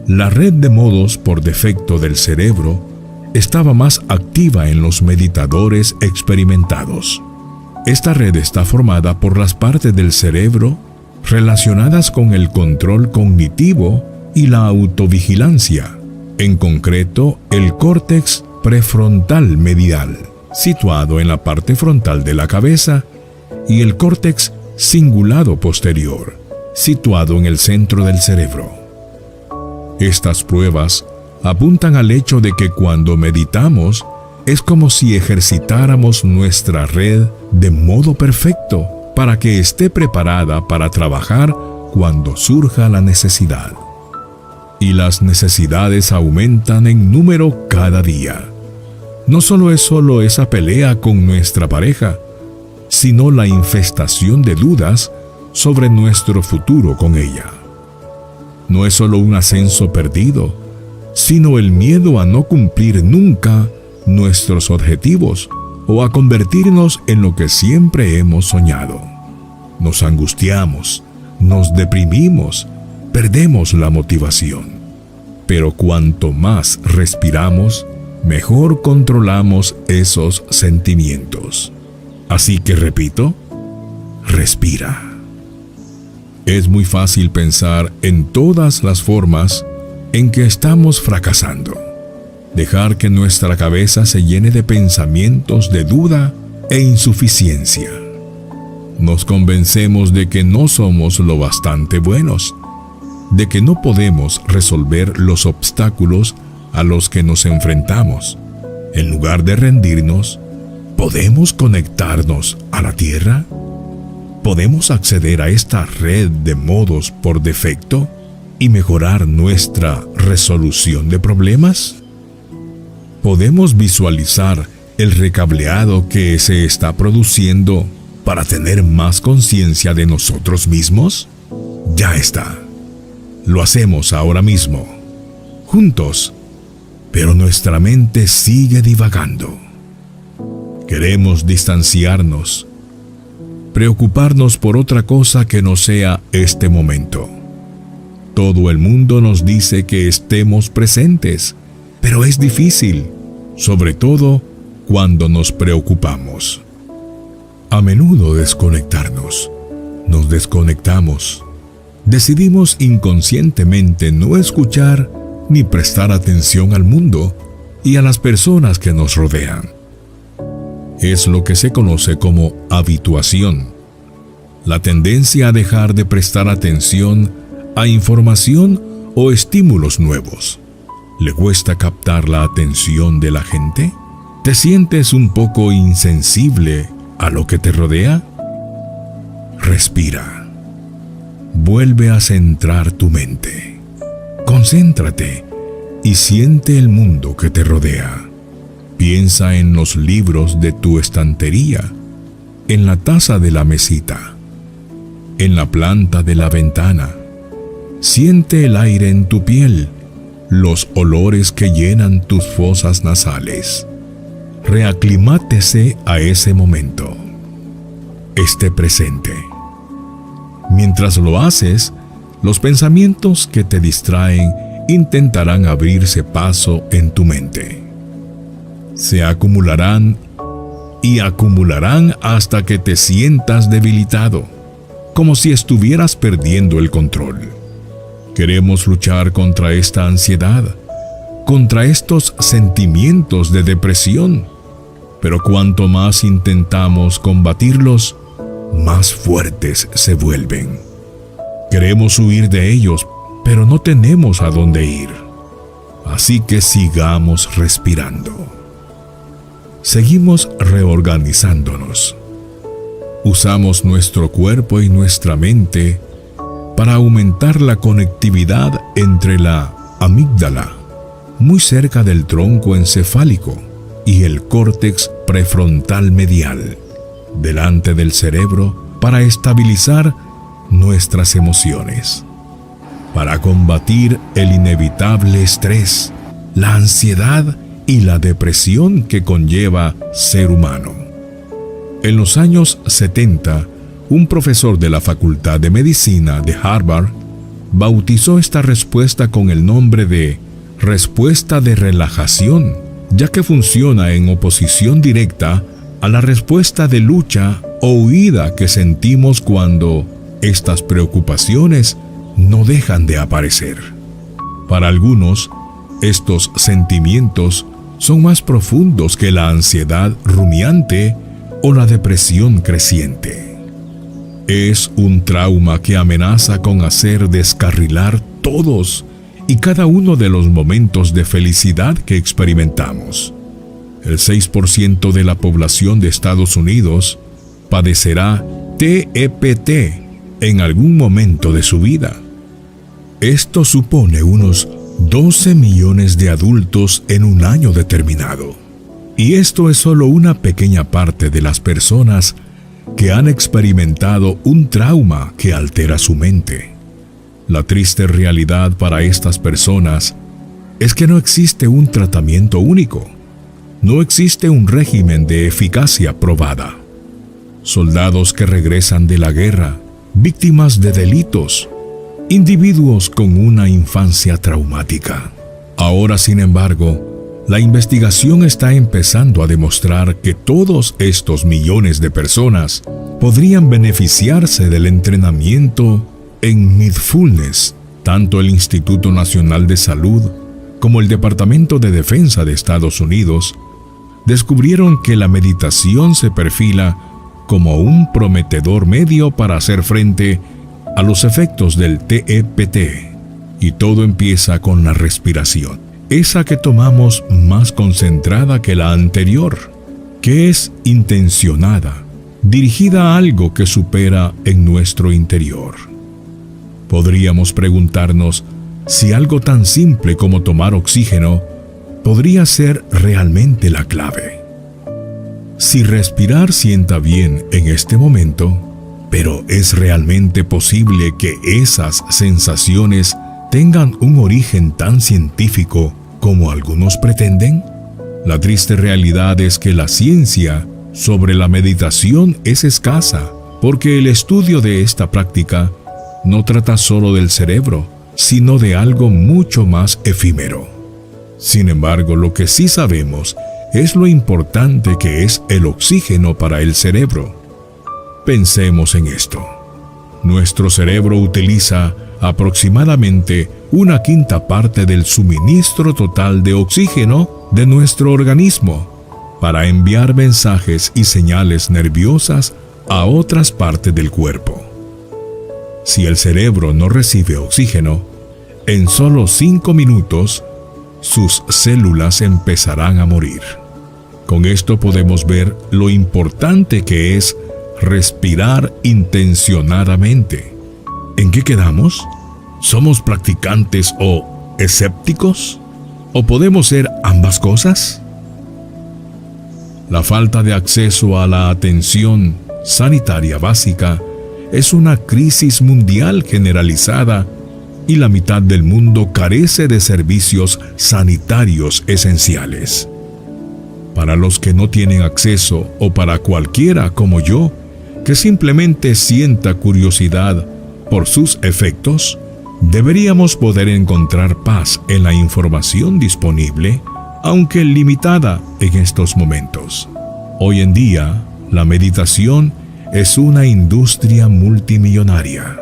la red de modos por defecto del cerebro estaba más activa en los meditadores experimentados. Esta red está formada por las partes del cerebro relacionadas con el control cognitivo y la autovigilancia, en concreto el córtex prefrontal medial, situado en la parte frontal de la cabeza, y el córtex cingulado posterior, situado en el centro del cerebro. Estas pruebas apuntan al hecho de que cuando meditamos es como si ejercitáramos nuestra red de modo perfecto para que esté preparada para trabajar cuando surja la necesidad. Y las necesidades aumentan en número cada día. No solo es esa pelea con nuestra pareja, sino la infestación de dudas sobre nuestro futuro con ella. No es solo un ascenso perdido, sino el miedo a no cumplir nunca nuestros objetivos o a convertirnos en lo que siempre hemos soñado. Nos angustiamos, nos deprimimos, perdemos la motivación. Pero cuanto más respiramos, mejor controlamos esos sentimientos. Así que repito, respira. Es muy fácil pensar en todas las formas en que estamos fracasando. Dejar que nuestra cabeza se llene de pensamientos de duda e insuficiencia. Nos convencemos de que no somos lo bastante buenos, de que no podemos resolver los obstáculos a los que nos enfrentamos. En lugar de rendirnos, ¿podemos conectarnos a la Tierra? ¿Podemos acceder a esta red de modos por defecto y mejorar nuestra resolución de problemas? ¿Podemos visualizar el recableado que se está produciendo para tener más conciencia de nosotros mismos? Ya está. Lo hacemos ahora mismo, juntos, pero nuestra mente sigue divagando. Queremos distanciarnos, preocuparnos por otra cosa que no sea este momento. Todo el mundo nos dice que estemos presentes, pero es difícil, sobre todo cuando nos preocupamos. A menudo nos desconectamos. Decidimos inconscientemente no escuchar ni prestar atención al mundo y a las personas que nos rodean. Es lo que se conoce como habituación, la tendencia a dejar de prestar atención a información o estímulos nuevos. ¿Le cuesta captar la atención de la gente? ¿Te sientes un poco insensible a lo que te rodea? Respira. Vuelve a centrar tu mente. Concéntrate y siente el mundo que te rodea. Piensa en los libros de tu estantería, en la taza de la mesita, en la planta de la ventana. Siente el aire en tu piel, los olores que llenan tus fosas nasales. Reaclimátese a ese momento. Esté presente. Mientras lo haces, los pensamientos que te distraen intentarán abrirse paso en tu mente. Se acumularán y acumularán hasta que te sientas debilitado, como si estuvieras perdiendo el control. Queremos luchar contra esta ansiedad, contra estos sentimientos de depresión, pero cuanto más intentamos combatirlos, más fuertes se vuelven. Queremos huir de ellos, pero no tenemos a dónde ir. Así que sigamos respirando. Seguimos reorganizándonos. Usamos nuestro cuerpo y nuestra mente para aumentar la conectividad entre la amígdala, muy cerca del tronco encefálico, y el córtex prefrontal medial, delante del cerebro, para estabilizar nuestras emociones, para combatir el inevitable estrés, la ansiedad y la depresión que conlleva ser humano. En los años 70, un profesor de la Facultad de Medicina de Harvard bautizó esta respuesta con el nombre de respuesta de relajación, ya que funciona en oposición directa a la respuesta de lucha o huida que sentimos cuando estas preocupaciones no dejan de aparecer. Para algunos, estos sentimientos son más profundos que la ansiedad rumiante o la depresión creciente. Es un trauma que amenaza con hacer descarrilar todos y cada uno de los momentos de felicidad que experimentamos. El 6% de la población de Estados Unidos padecerá TEPT en algún momento de su vida. Esto supone unos 12 millones de adultos en un año determinado. Y esto es solo una pequeña parte de las personas que han experimentado un trauma que altera su mente. La triste realidad para estas personas es que no existe un tratamiento único. No existe un régimen de eficacia probada. Soldados que regresan de la guerra, víctimas de delitos, individuos con una infancia traumática. Ahora, sin embargo, la investigación está empezando a demostrar que todos estos millones de personas podrían beneficiarse del entrenamiento en Mindfulness. Tanto el Instituto Nacional de Salud como el Departamento de Defensa de Estados Unidos descubrieron que la meditación se perfila como un prometedor medio para hacer frente a los efectos del TEPT. Y todo empieza con la respiración, esa que tomamos más concentrada que la anterior, que es intencionada, dirigida a algo que supera en nuestro interior. Podríamos preguntarnos si algo tan simple como tomar oxígeno podría ser realmente la clave. Si respirar sienta bien en este momento, pero ¿es realmente posible que esas sensaciones tengan un origen tan científico como algunos pretenden? La triste realidad es que la ciencia sobre la meditación es escasa, porque el estudio de esta práctica no trata solo del cerebro, sino de algo mucho más efímero. Sin embargo, lo que sí sabemos es lo importante que es el oxígeno para el cerebro. Pensemos en esto. Nuestro cerebro utiliza aproximadamente 1/5 parte del suministro total de oxígeno de nuestro organismo para enviar mensajes y señales nerviosas a otras partes del cuerpo. Si el cerebro no recibe oxígeno, en solo 5 minutos, sus células empezarán a morir. Con esto podemos ver lo importante que es respirar intencionadamente. ¿En qué quedamos? ¿Somos practicantes o escépticos? ¿O podemos ser ambas cosas? La falta de acceso a la atención sanitaria básica es una crisis mundial generalizada y la mitad del mundo carece de servicios sanitarios esenciales. Para los que no tienen acceso o para cualquiera como yo, que simplemente sienta curiosidad por sus efectos, deberíamos poder encontrar paz en la información disponible, aunque limitada en estos momentos. Hoy en día, la meditación es una industria multimillonaria.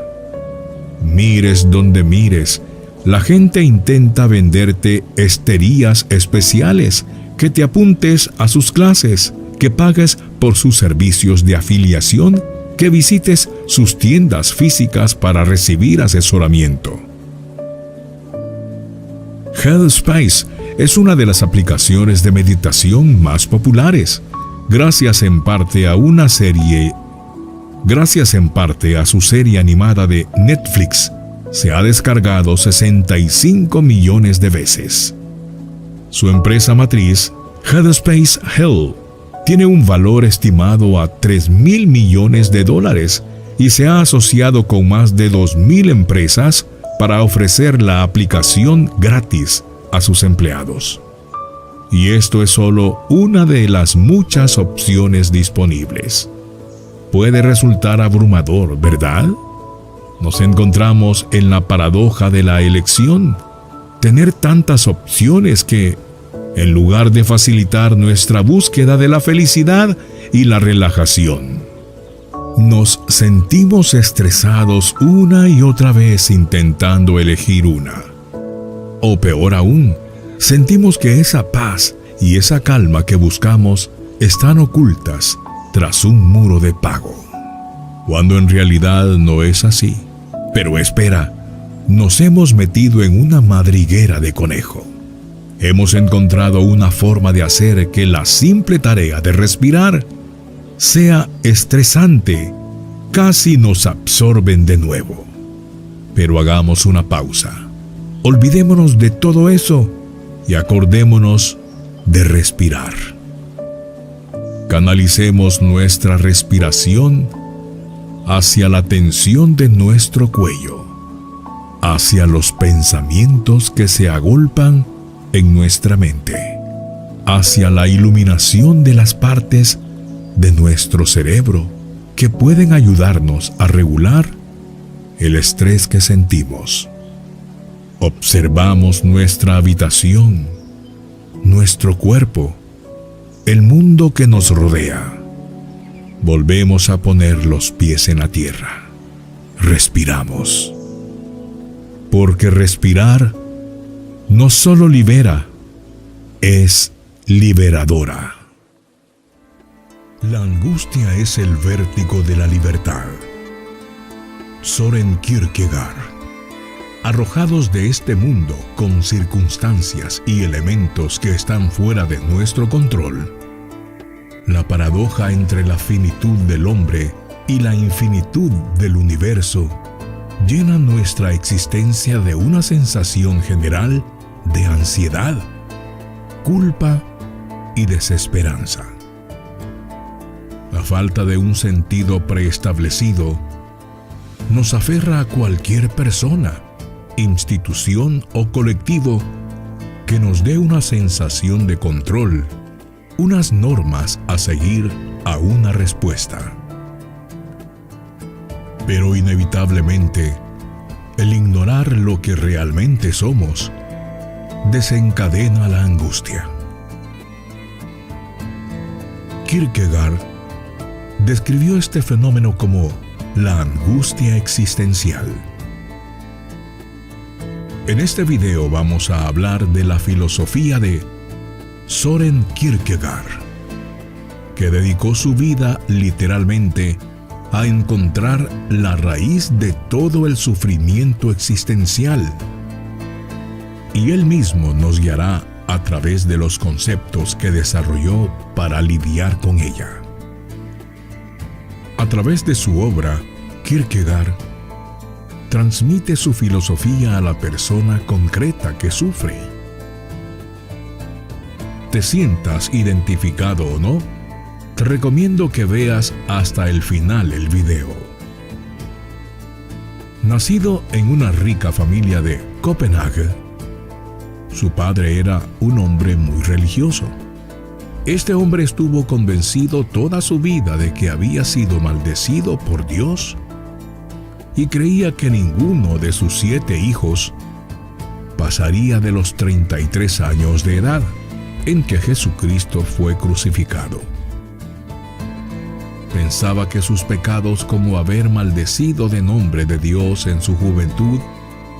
Mires donde mires, la gente intenta venderte esterías especiales, que te apuntes a sus clases, que pagues por sus servicios de afiliación, que visites sus tiendas físicas para recibir asesoramiento. Headspace es una de las aplicaciones de meditación más populares, gracias en parte a su serie animada de Netflix. Se ha descargado 65 millones de veces. Su empresa matriz, Headspace Health, tiene un valor estimado a $3,000 millones y se ha asociado con más de 2,000 empresas para ofrecer la aplicación gratis a sus empleados. Y esto es solo una de las muchas opciones disponibles. Puede resultar abrumador, ¿verdad? Nos encontramos en la paradoja de la elección. Tener tantas opciones que, en lugar de facilitar nuestra búsqueda de la felicidad y la relajación, nos sentimos estresados una y otra vez intentando elegir una. O peor aún, sentimos que esa paz y esa calma que buscamos están ocultas tras un muro de pago, cuando en realidad no es así. Pero espera, nos hemos metido en una madriguera de conejo. Hemos encontrado una forma de hacer que la simple tarea de respirar sea estresante. Casi nos absorben de nuevo. Pero hagamos una pausa. Olvidémonos de todo eso y acordémonos de respirar. Canalicemos nuestra respiración hacia la tensión de nuestro cuello, hacia los pensamientos que se agolpan en nuestra mente, hacia la iluminación de las partes de nuestro cerebro que pueden ayudarnos a regular el estrés que sentimos. Observamos nuestra habitación, nuestro cuerpo, el mundo que nos rodea. Volvemos a poner los pies en la tierra. Respiramos. Porque respirar no solo libera, es liberadora. La angustia es el vértigo de la libertad. Søren Kierkegaard. Arrojados de este mundo con circunstancias y elementos que están fuera de nuestro control, la paradoja entre la finitud del hombre y la infinitud del universo llena nuestra existencia de una sensación general de ansiedad, culpa y desesperanza. La falta de un sentido preestablecido nos aferra a cualquier persona, institución o colectivo que nos dé una sensación de control, unas normas a seguir a una respuesta. Pero inevitablemente, el ignorar lo que realmente somos desencadena la angustia. Kierkegaard describió este fenómeno como la angustia existencial. En este video vamos a hablar de la filosofía de Søren Kierkegaard, que dedicó su vida literalmente a encontrar la raíz de todo el sufrimiento existencial. Y él mismo nos guiará a través de los conceptos que desarrolló para lidiar con ella. A través de su obra, Kierkegaard transmite su filosofía a la persona concreta que sufre. ¿Te sientas identificado o no? Te recomiendo que veas hasta el final el video. Nacido en una rica familia de Copenhague, su padre era un hombre muy religioso. Este hombre estuvo convencido toda su vida de que había sido maldecido por Dios y creía que ninguno de sus 7 hijos pasaría de los 33 años de edad en que Jesucristo fue crucificado. Pensaba que sus pecados, como haber maldecido de nombre de Dios en su juventud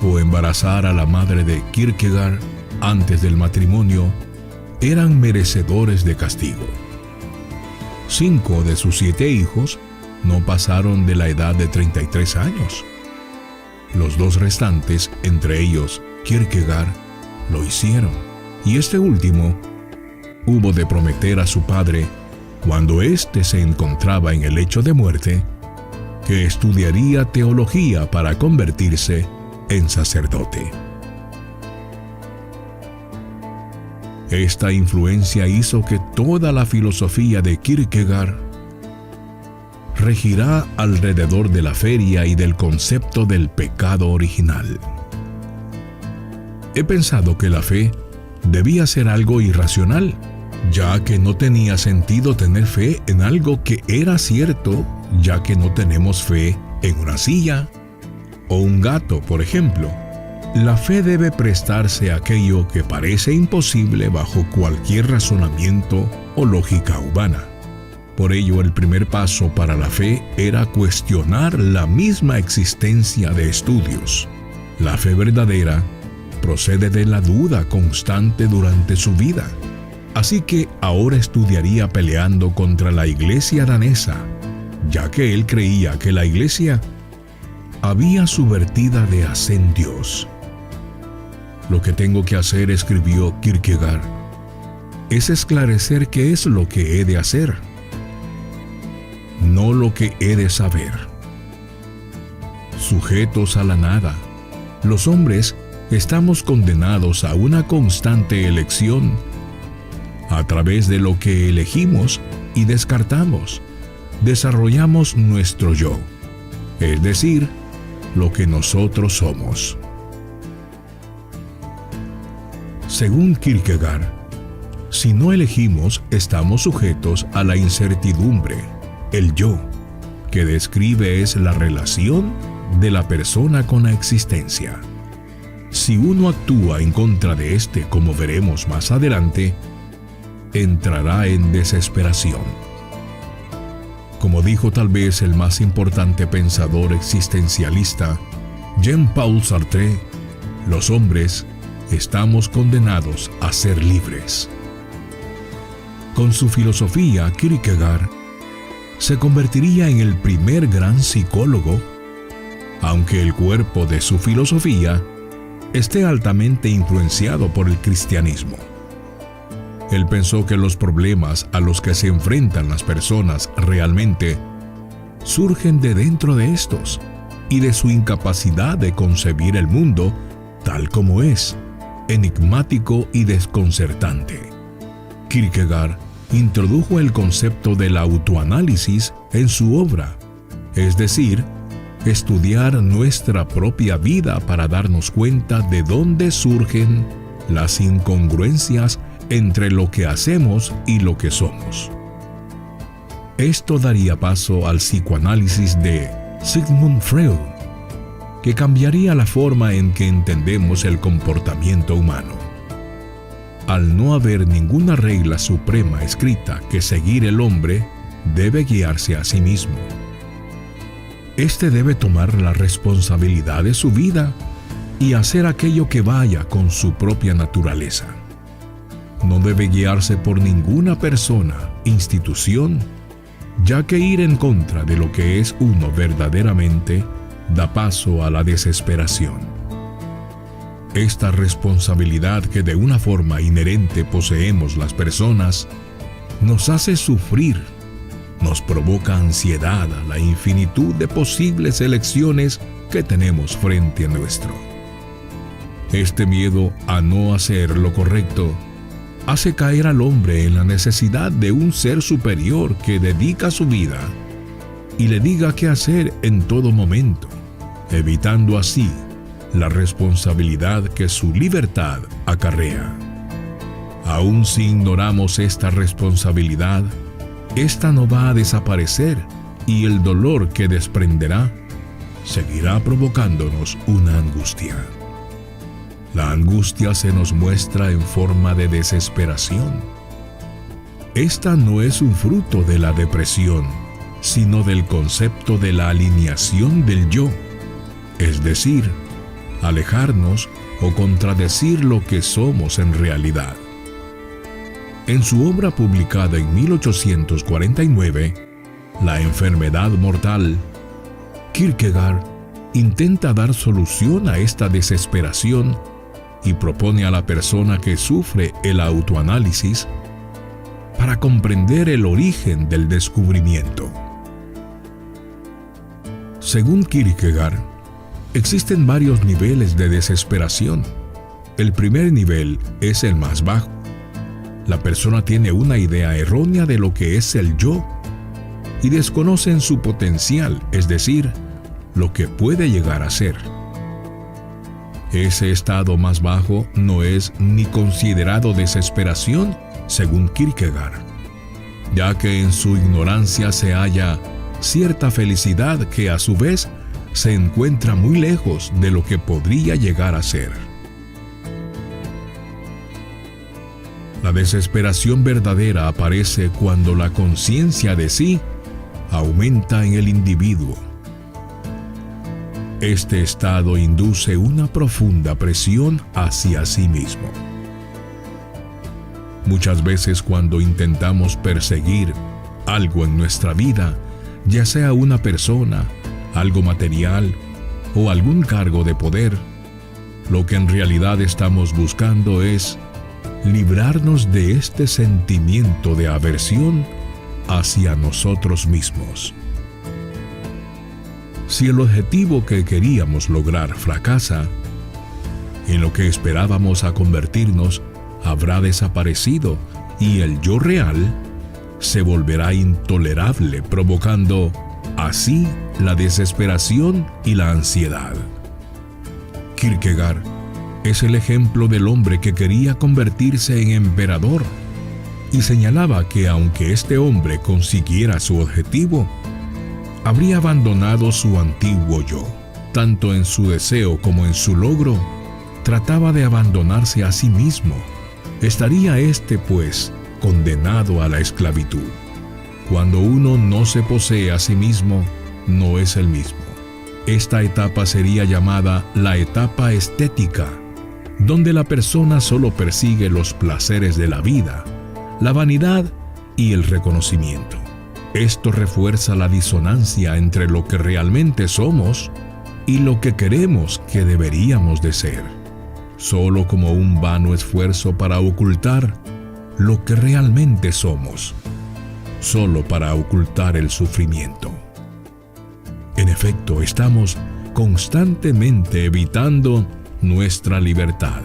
o embarazar a la madre de Kierkegaard antes del matrimonio, eran merecedores de castigo. 5 de sus 7 hijos no pasaron de la edad de 33 años. Los 2 restantes, entre ellos Kierkegaard, lo hicieron, y este último hubo de prometer a su padre, cuando éste se encontraba en el lecho de muerte, que estudiaría teología para convertirse en sacerdote. Esta influencia hizo que toda la filosofía de Kierkegaard regirá alrededor de la feria y del concepto del pecado original. He pensado que la fe debía ser algo irracional, ya que no tenía sentido tener fe en algo que era cierto, ya que no tenemos fe en una silla o un gato, por ejemplo. La fe debe prestarse a aquello que parece imposible bajo cualquier razonamiento o lógica humana. Por ello, el primer paso para la fe era cuestionar la misma existencia de estudios. La fe verdadera procede de la duda constante durante su vida. Así que ahora estudiaría peleando contra la iglesia danesa, ya que él creía que la iglesia había su vertida de en Dios. Lo que tengo que hacer, escribió Kierkegaard, es esclarecer qué es lo que he de hacer, no lo que he de saber. Sujetos a la nada, los hombres estamos condenados a una constante elección. A través de lo que elegimos y descartamos, desarrollamos nuestro yo, es decir, lo que nosotros somos. Según Kierkegaard, si no elegimos, estamos sujetos a la incertidumbre. El yo, que describe, es la relación de la persona con la existencia. Si uno actúa en contra de este, como veremos más adelante, entrará en desesperación. Como dijo tal vez el más importante pensador existencialista, Jean-Paul Sartre, los hombres estamos condenados a ser libres. Con su filosofía, Kierkegaard se convertiría en el primer gran psicólogo, aunque el cuerpo de su filosofía esté altamente influenciado por el cristianismo. Él pensó que los problemas a los que se enfrentan las personas realmente surgen de dentro de estos y de su incapacidad de concebir el mundo tal como es, enigmático y desconcertante. Kierkegaard introdujo el concepto del autoanálisis en su obra, es decir, estudiar nuestra propia vida para darnos cuenta de dónde surgen las incongruencias entre lo que hacemos y lo que somos. Esto daría paso al psicoanálisis de Sigmund Freud, que cambiaría la forma en que entendemos el comportamiento humano. Al no haber ninguna regla suprema escrita que seguir, el hombre debe guiarse a sí mismo. Este debe tomar la responsabilidad de su vida y hacer aquello que vaya con su propia naturaleza. No debe guiarse por ninguna persona, institución, ya que ir en contra de lo que es uno verdaderamente da paso a la desesperación. Esta responsabilidad que de una forma inherente poseemos las personas nos hace sufrir, nos provoca ansiedad a la infinitud de posibles elecciones que tenemos frente a nuestro. Este miedo a no hacer lo correcto hace caer al hombre en la necesidad de un ser superior que dedica su vida y le diga qué hacer en todo momento, evitando así la responsabilidad que su libertad acarrea. Aun si ignoramos esta responsabilidad, esta no va a desaparecer y el dolor que desprenderá seguirá provocándonos una angustia. La angustia se nos muestra en forma de desesperación. Esta no es un fruto de la depresión, sino del concepto de la alineación del yo, es decir, alejarnos o contradecir lo que somos en realidad. En su obra publicada en 1849, La enfermedad mortal, Kierkegaard intenta dar solución a esta desesperación y propone a la persona que sufre el autoanálisis para comprender el origen del descubrimiento. Según Kierkegaard, existen varios niveles de desesperación. El primer nivel es el más bajo. La persona tiene una idea errónea de lo que es el yo y desconocen su potencial, es decir, lo que puede llegar a ser. Ese estado más bajo no es ni considerado desesperación, según Kierkegaard, ya que en su ignorancia se halla cierta felicidad que a su vez se encuentra muy lejos de lo que podría llegar a ser. La desesperación verdadera aparece cuando la conciencia de sí aumenta en el individuo. Este estado induce una profunda presión hacia sí mismo. Muchas veces cuando intentamos perseguir algo en nuestra vida, ya sea una persona, algo material o algún cargo de poder, lo que en realidad estamos buscando es librarnos de este sentimiento de aversión hacia nosotros mismos. Si el objetivo que queríamos lograr fracasa, en lo que esperábamos a convertirnos habrá desaparecido y el yo real se volverá intolerable, provocando así la desesperación y la ansiedad. Kierkegaard es el ejemplo del hombre que quería convertirse en emperador y señalaba que aunque este hombre consiguiera su objetivo, habría abandonado su antiguo yo. Tanto en su deseo como en su logro, trataba de abandonarse a sí mismo. Estaría pues, condenado a la esclavitud. Cuando uno no se posee a sí mismo, no es el mismo. Esta etapa sería llamada la etapa estética, donde la persona solo persigue los placeres de la vida, la vanidad y el reconocimiento. Esto refuerza la disonancia entre lo que realmente somos y lo que queremos que deberíamos de ser, solo como un vano esfuerzo para ocultar lo que realmente somos, solo para ocultar el sufrimiento. En efecto, estamos constantemente evitando nuestra libertad.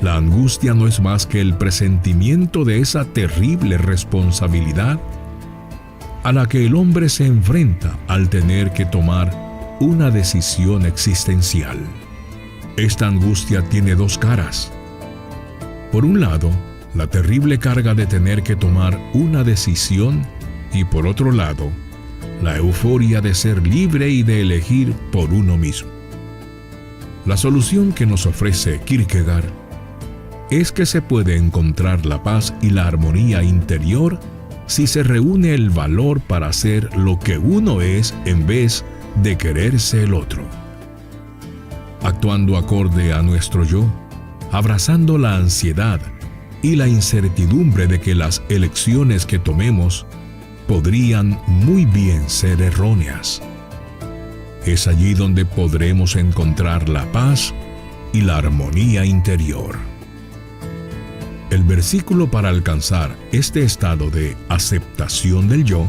La angustia no es más que el presentimiento de esa terrible responsabilidad a la que el hombre se enfrenta al tener que tomar una decisión existencial. Esta angustia tiene dos caras. Por un lado, la terrible carga de tener que tomar una decisión y por otro lado, la euforia de ser libre y de elegir por uno mismo. La solución que nos ofrece Kierkegaard es que se puede encontrar la paz y la armonía interior si se reúne el valor para hacer lo que uno es en vez de quererse el otro. Actuando acorde a nuestro yo, abrazando la ansiedad y la incertidumbre de que las elecciones que tomemos podrían muy bien ser erróneas. Es allí donde podremos encontrar la paz y la armonía interior. El versículo para alcanzar este estado de aceptación del yo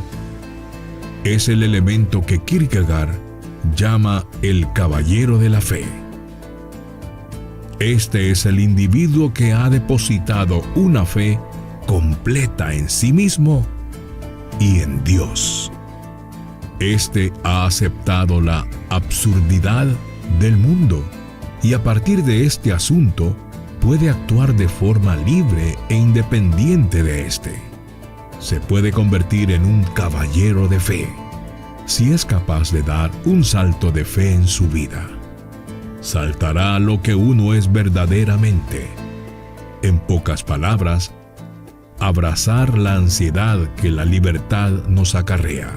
es el elemento que Kierkegaard llama el caballero de la fe. Este es el individuo que ha depositado una fe completa en sí mismo y en Dios. Este ha aceptado la absurdidad del mundo y a partir de este asunto puede actuar de forma libre e independiente de este. Se puede convertir en un caballero de fe si es capaz de dar un salto de fe en su vida. Saltará a lo que uno es verdaderamente. En pocas palabras, abrazar la ansiedad que la libertad nos acarrea.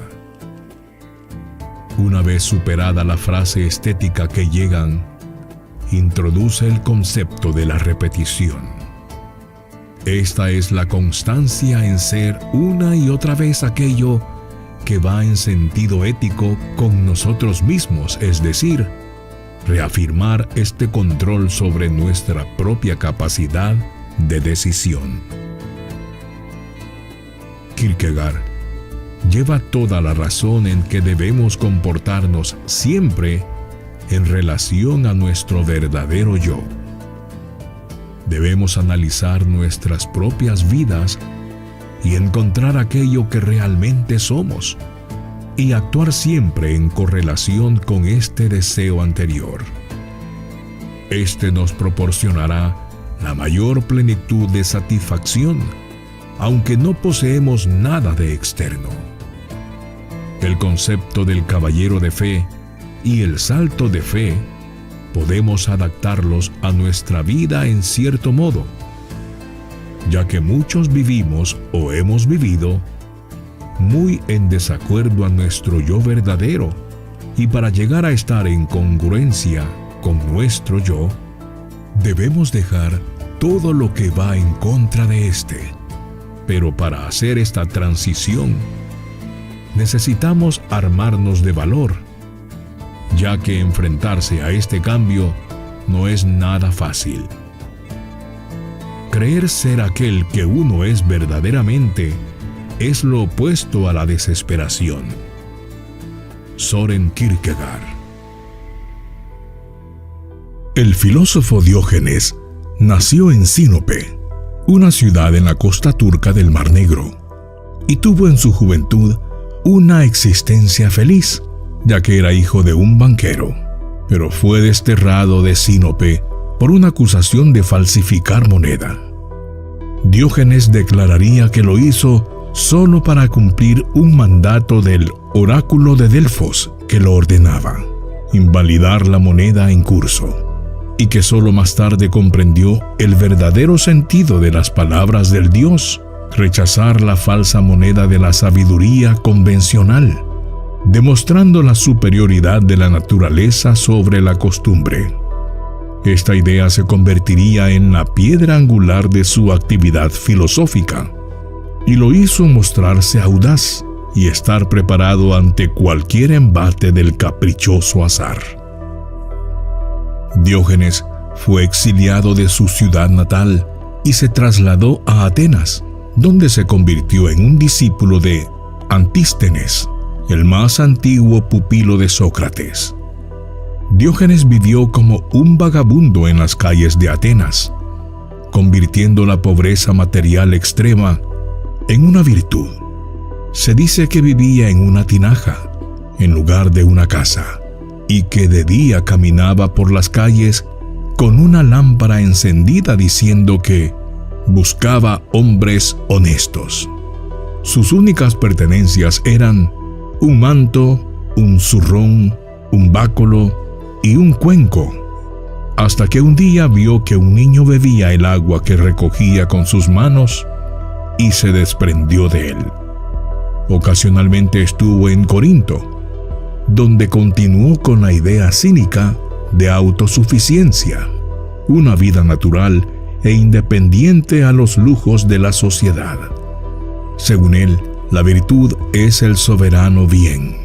Una vez superada la frase estética que llegan, introduce el concepto de la repetición. Esta es la constancia en ser una y otra vez aquello que va en sentido ético con nosotros mismos, es decir, reafirmar este control sobre nuestra propia capacidad de decisión. Kierkegaard lleva toda la razón en que debemos comportarnos siempre en relación a nuestro verdadero yo. Debemos analizar nuestras propias vidas y encontrar aquello que realmente somos y actuar siempre en correlación con este deseo anterior. Este nos proporcionará la mayor plenitud de satisfacción, aunque no poseemos nada de externo. El concepto del caballero de fe y el salto de fe podemos adaptarlos a nuestra vida en cierto modo, ya que muchos vivimos o hemos vivido muy en desacuerdo a nuestro yo verdadero, y para llegar a estar en congruencia con nuestro yo, debemos dejar todo lo que va en contra de este. Pero para hacer esta transición, necesitamos armarnos de valor ya que enfrentarse a este cambio no es nada fácil. Creer ser aquel que uno es verdaderamente es lo opuesto a la desesperación. Søren Kierkegaard. El filósofo Diógenes nació en Sinope, una ciudad en la costa turca del Mar Negro, y tuvo en su juventud una existencia feliz, ya que era hijo de un banquero, pero fue desterrado de Sinope por una acusación de falsificar moneda. Diógenes declararía que lo hizo solo para cumplir un mandato del oráculo de Delfos que lo ordenaba, invalidar la moneda en curso, y que solo más tarde comprendió el verdadero sentido de las palabras del dios, rechazar la falsa moneda de la sabiduría convencional, demostrando la superioridad de la naturaleza sobre la costumbre. Esta idea se convertiría en la piedra angular de su actividad filosófica, y lo hizo mostrarse audaz y estar preparado ante cualquier embate del caprichoso azar. Diógenes fue exiliado de su ciudad natal y se trasladó a Atenas, donde se convirtió en un discípulo de Antístenes, el más antiguo pupilo de Sócrates. Diógenes vivió como un vagabundo en las calles de Atenas, convirtiendo la pobreza material extrema en una virtud. Se dice que vivía en una tinaja, en lugar de una casa, y que de día caminaba por las calles con una lámpara encendida diciendo que buscaba hombres honestos. Sus únicas pertenencias eran un manto, un zurrón, un báculo y un cuenco, hasta que un día vio que un niño bebía el agua que recogía con sus manos y se desprendió de él. Ocasionalmente estuvo en Corinto, donde continuó con la idea cínica de autosuficiencia, una vida natural e independiente a los lujos de la sociedad. Según él, la virtud es el soberano bien.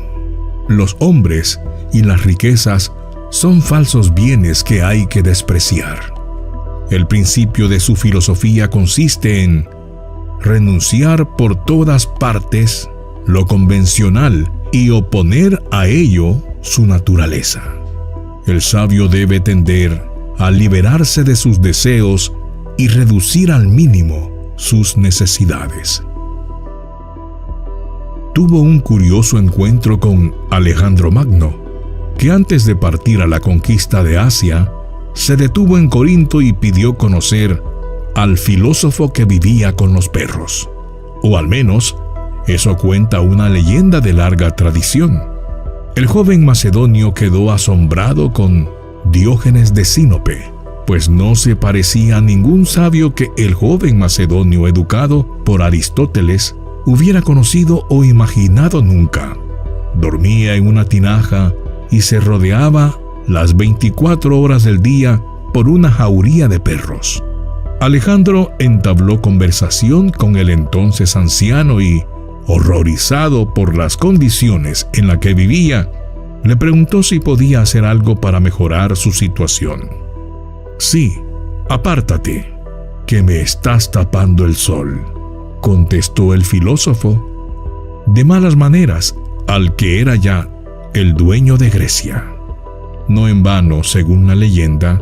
Los hombres y las riquezas son falsos bienes que hay que despreciar. El principio de su filosofía consiste en renunciar por todas partes lo convencional y oponer a ello su naturaleza. El sabio debe tender a liberarse de sus deseos y reducir al mínimo sus necesidades. Tuvo un curioso encuentro con Alejandro Magno, que antes de partir a la conquista de Asia, se detuvo en Corinto y pidió conocer al filósofo que vivía con los perros, o al menos eso cuenta una leyenda de larga tradición. El joven macedonio quedó asombrado con Diógenes de Sinope, pues no se parecía a ningún sabio que el joven macedonio educado por Aristóteles hubiera conocido o imaginado nunca. Dormía en una tinaja y se rodeaba las 24 horas del día por una jauría de perros. Alejandro entabló conversación con el entonces anciano y, horrorizado por las condiciones en las que vivía, le preguntó si podía hacer algo para mejorar su situación. «Sí, apártate, que me estás tapando el sol», contestó el filósofo, de malas maneras al que era ya el dueño de Grecia. No en vano, según la leyenda,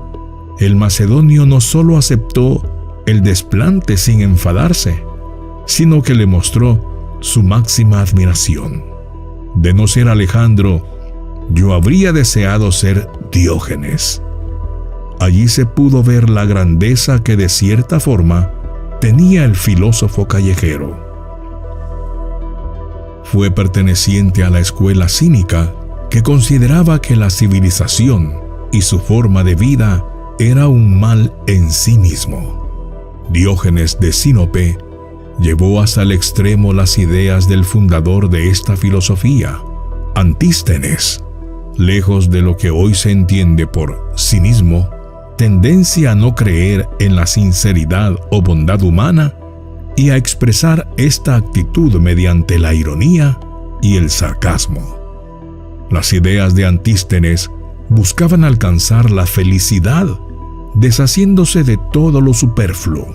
el macedonio no solo aceptó el desplante sin enfadarse, sino que le mostró su máxima admiración. De no ser Alejandro, yo habría deseado ser Diógenes. Allí se pudo ver la grandeza que de cierta forma tenía el filósofo callejero. Fue perteneciente a la escuela cínica que consideraba que la civilización y su forma de vida era un mal en sí mismo. Diógenes de Sinope llevó hasta el extremo las ideas del fundador de esta filosofía, Antístenes. Lejos de lo que hoy se entiende por cinismo, tendencia a no creer en la sinceridad o bondad humana y a expresar esta actitud mediante la ironía y el sarcasmo. Las ideas de Antístenes buscaban alcanzar la felicidad, deshaciéndose de todo lo superfluo.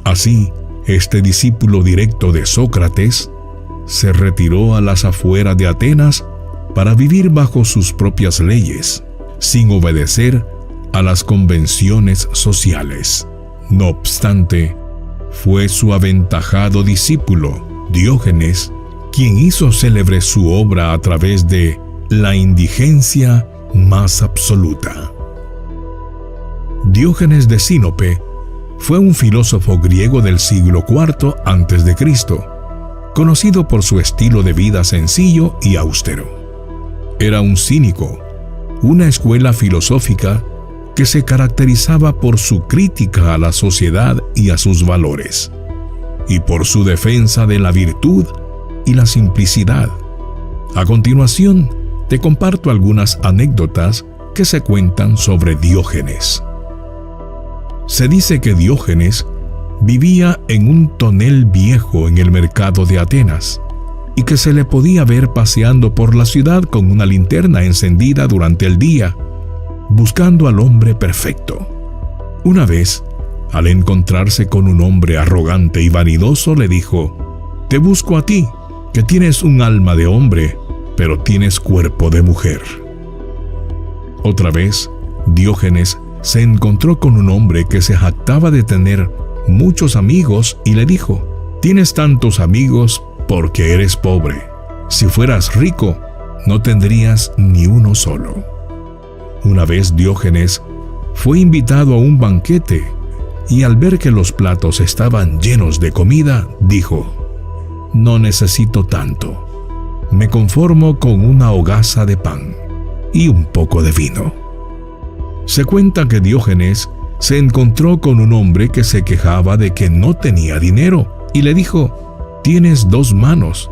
Así, este discípulo directo de Sócrates se retiró a las afueras de Atenas para vivir bajo sus propias leyes, sin obedecer a las convenciones sociales. No obstante, fue su aventajado discípulo, Diógenes, quien hizo célebre su obra a través de la indigencia más absoluta. Diógenes de Sinope fue un filósofo griego del siglo IV a.C., conocido por su estilo de vida sencillo y austero. Era un cínico, una escuela filosófica que se caracterizaba por su crítica a la sociedad y a sus valores, y por su defensa de la virtud y la simplicidad. A continuación, te comparto algunas anécdotas que se cuentan sobre Diógenes. Se dice que Diógenes vivía en un tonel viejo en el mercado de Atenas y que se le podía ver paseando por la ciudad con una linterna encendida durante el día, buscando al hombre perfecto. Una vez, al encontrarse con un hombre arrogante y vanidoso, le dijo: «Te busco a ti, que tienes un alma de hombre, pero tienes cuerpo de mujer». Otra vez, Diógenes se encontró con un hombre que se jactaba de tener muchos amigos y le dijo: «Tienes tantos amigos porque eres pobre. Si fueras rico, no tendrías ni uno solo». Una vez Diógenes fue invitado a un banquete y al ver que los platos estaban llenos de comida, dijo: «No necesito tanto. Me conformo con una hogaza de pan y un poco de vino». Se cuenta que Diógenes se encontró con un hombre que se quejaba de que no tenía dinero y le dijo: «Tienes 2 manos,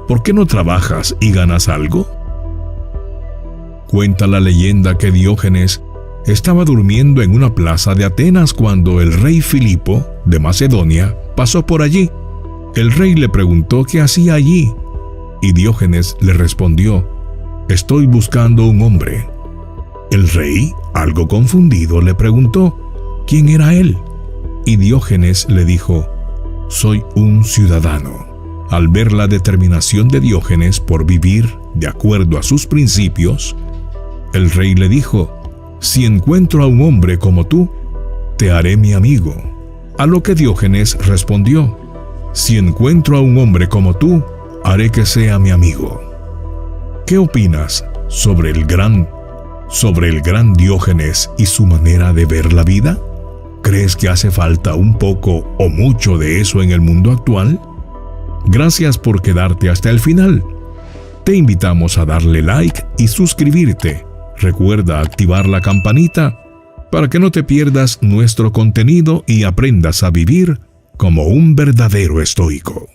¿por qué no trabajas y ganas algo?». Cuenta la leyenda que Diógenes estaba durmiendo en una plaza de Atenas cuando el rey Filipo de Macedonia pasó por allí. El rey le preguntó qué hacía allí y Diógenes le respondió: «Estoy buscando un hombre». El rey, algo confundido, le preguntó quién era él y Diógenes le dijo: «Soy un ciudadano». Al ver la determinación de Diógenes por vivir de acuerdo a sus principios, el rey le dijo: «Si encuentro a un hombre como tú, te haré mi amigo». A lo que Diógenes respondió: «Si encuentro a un hombre como tú, haré que sea mi amigo». ¿Qué opinas sobre el gran Diógenes y su manera de ver la vida? ¿Crees que hace falta un poco o mucho de eso en el mundo actual? Gracias por quedarte hasta el final. Te invitamos a darle like y suscribirte. Recuerda activar la campanita para que no te pierdas nuestro contenido y aprendas a vivir como un verdadero estoico.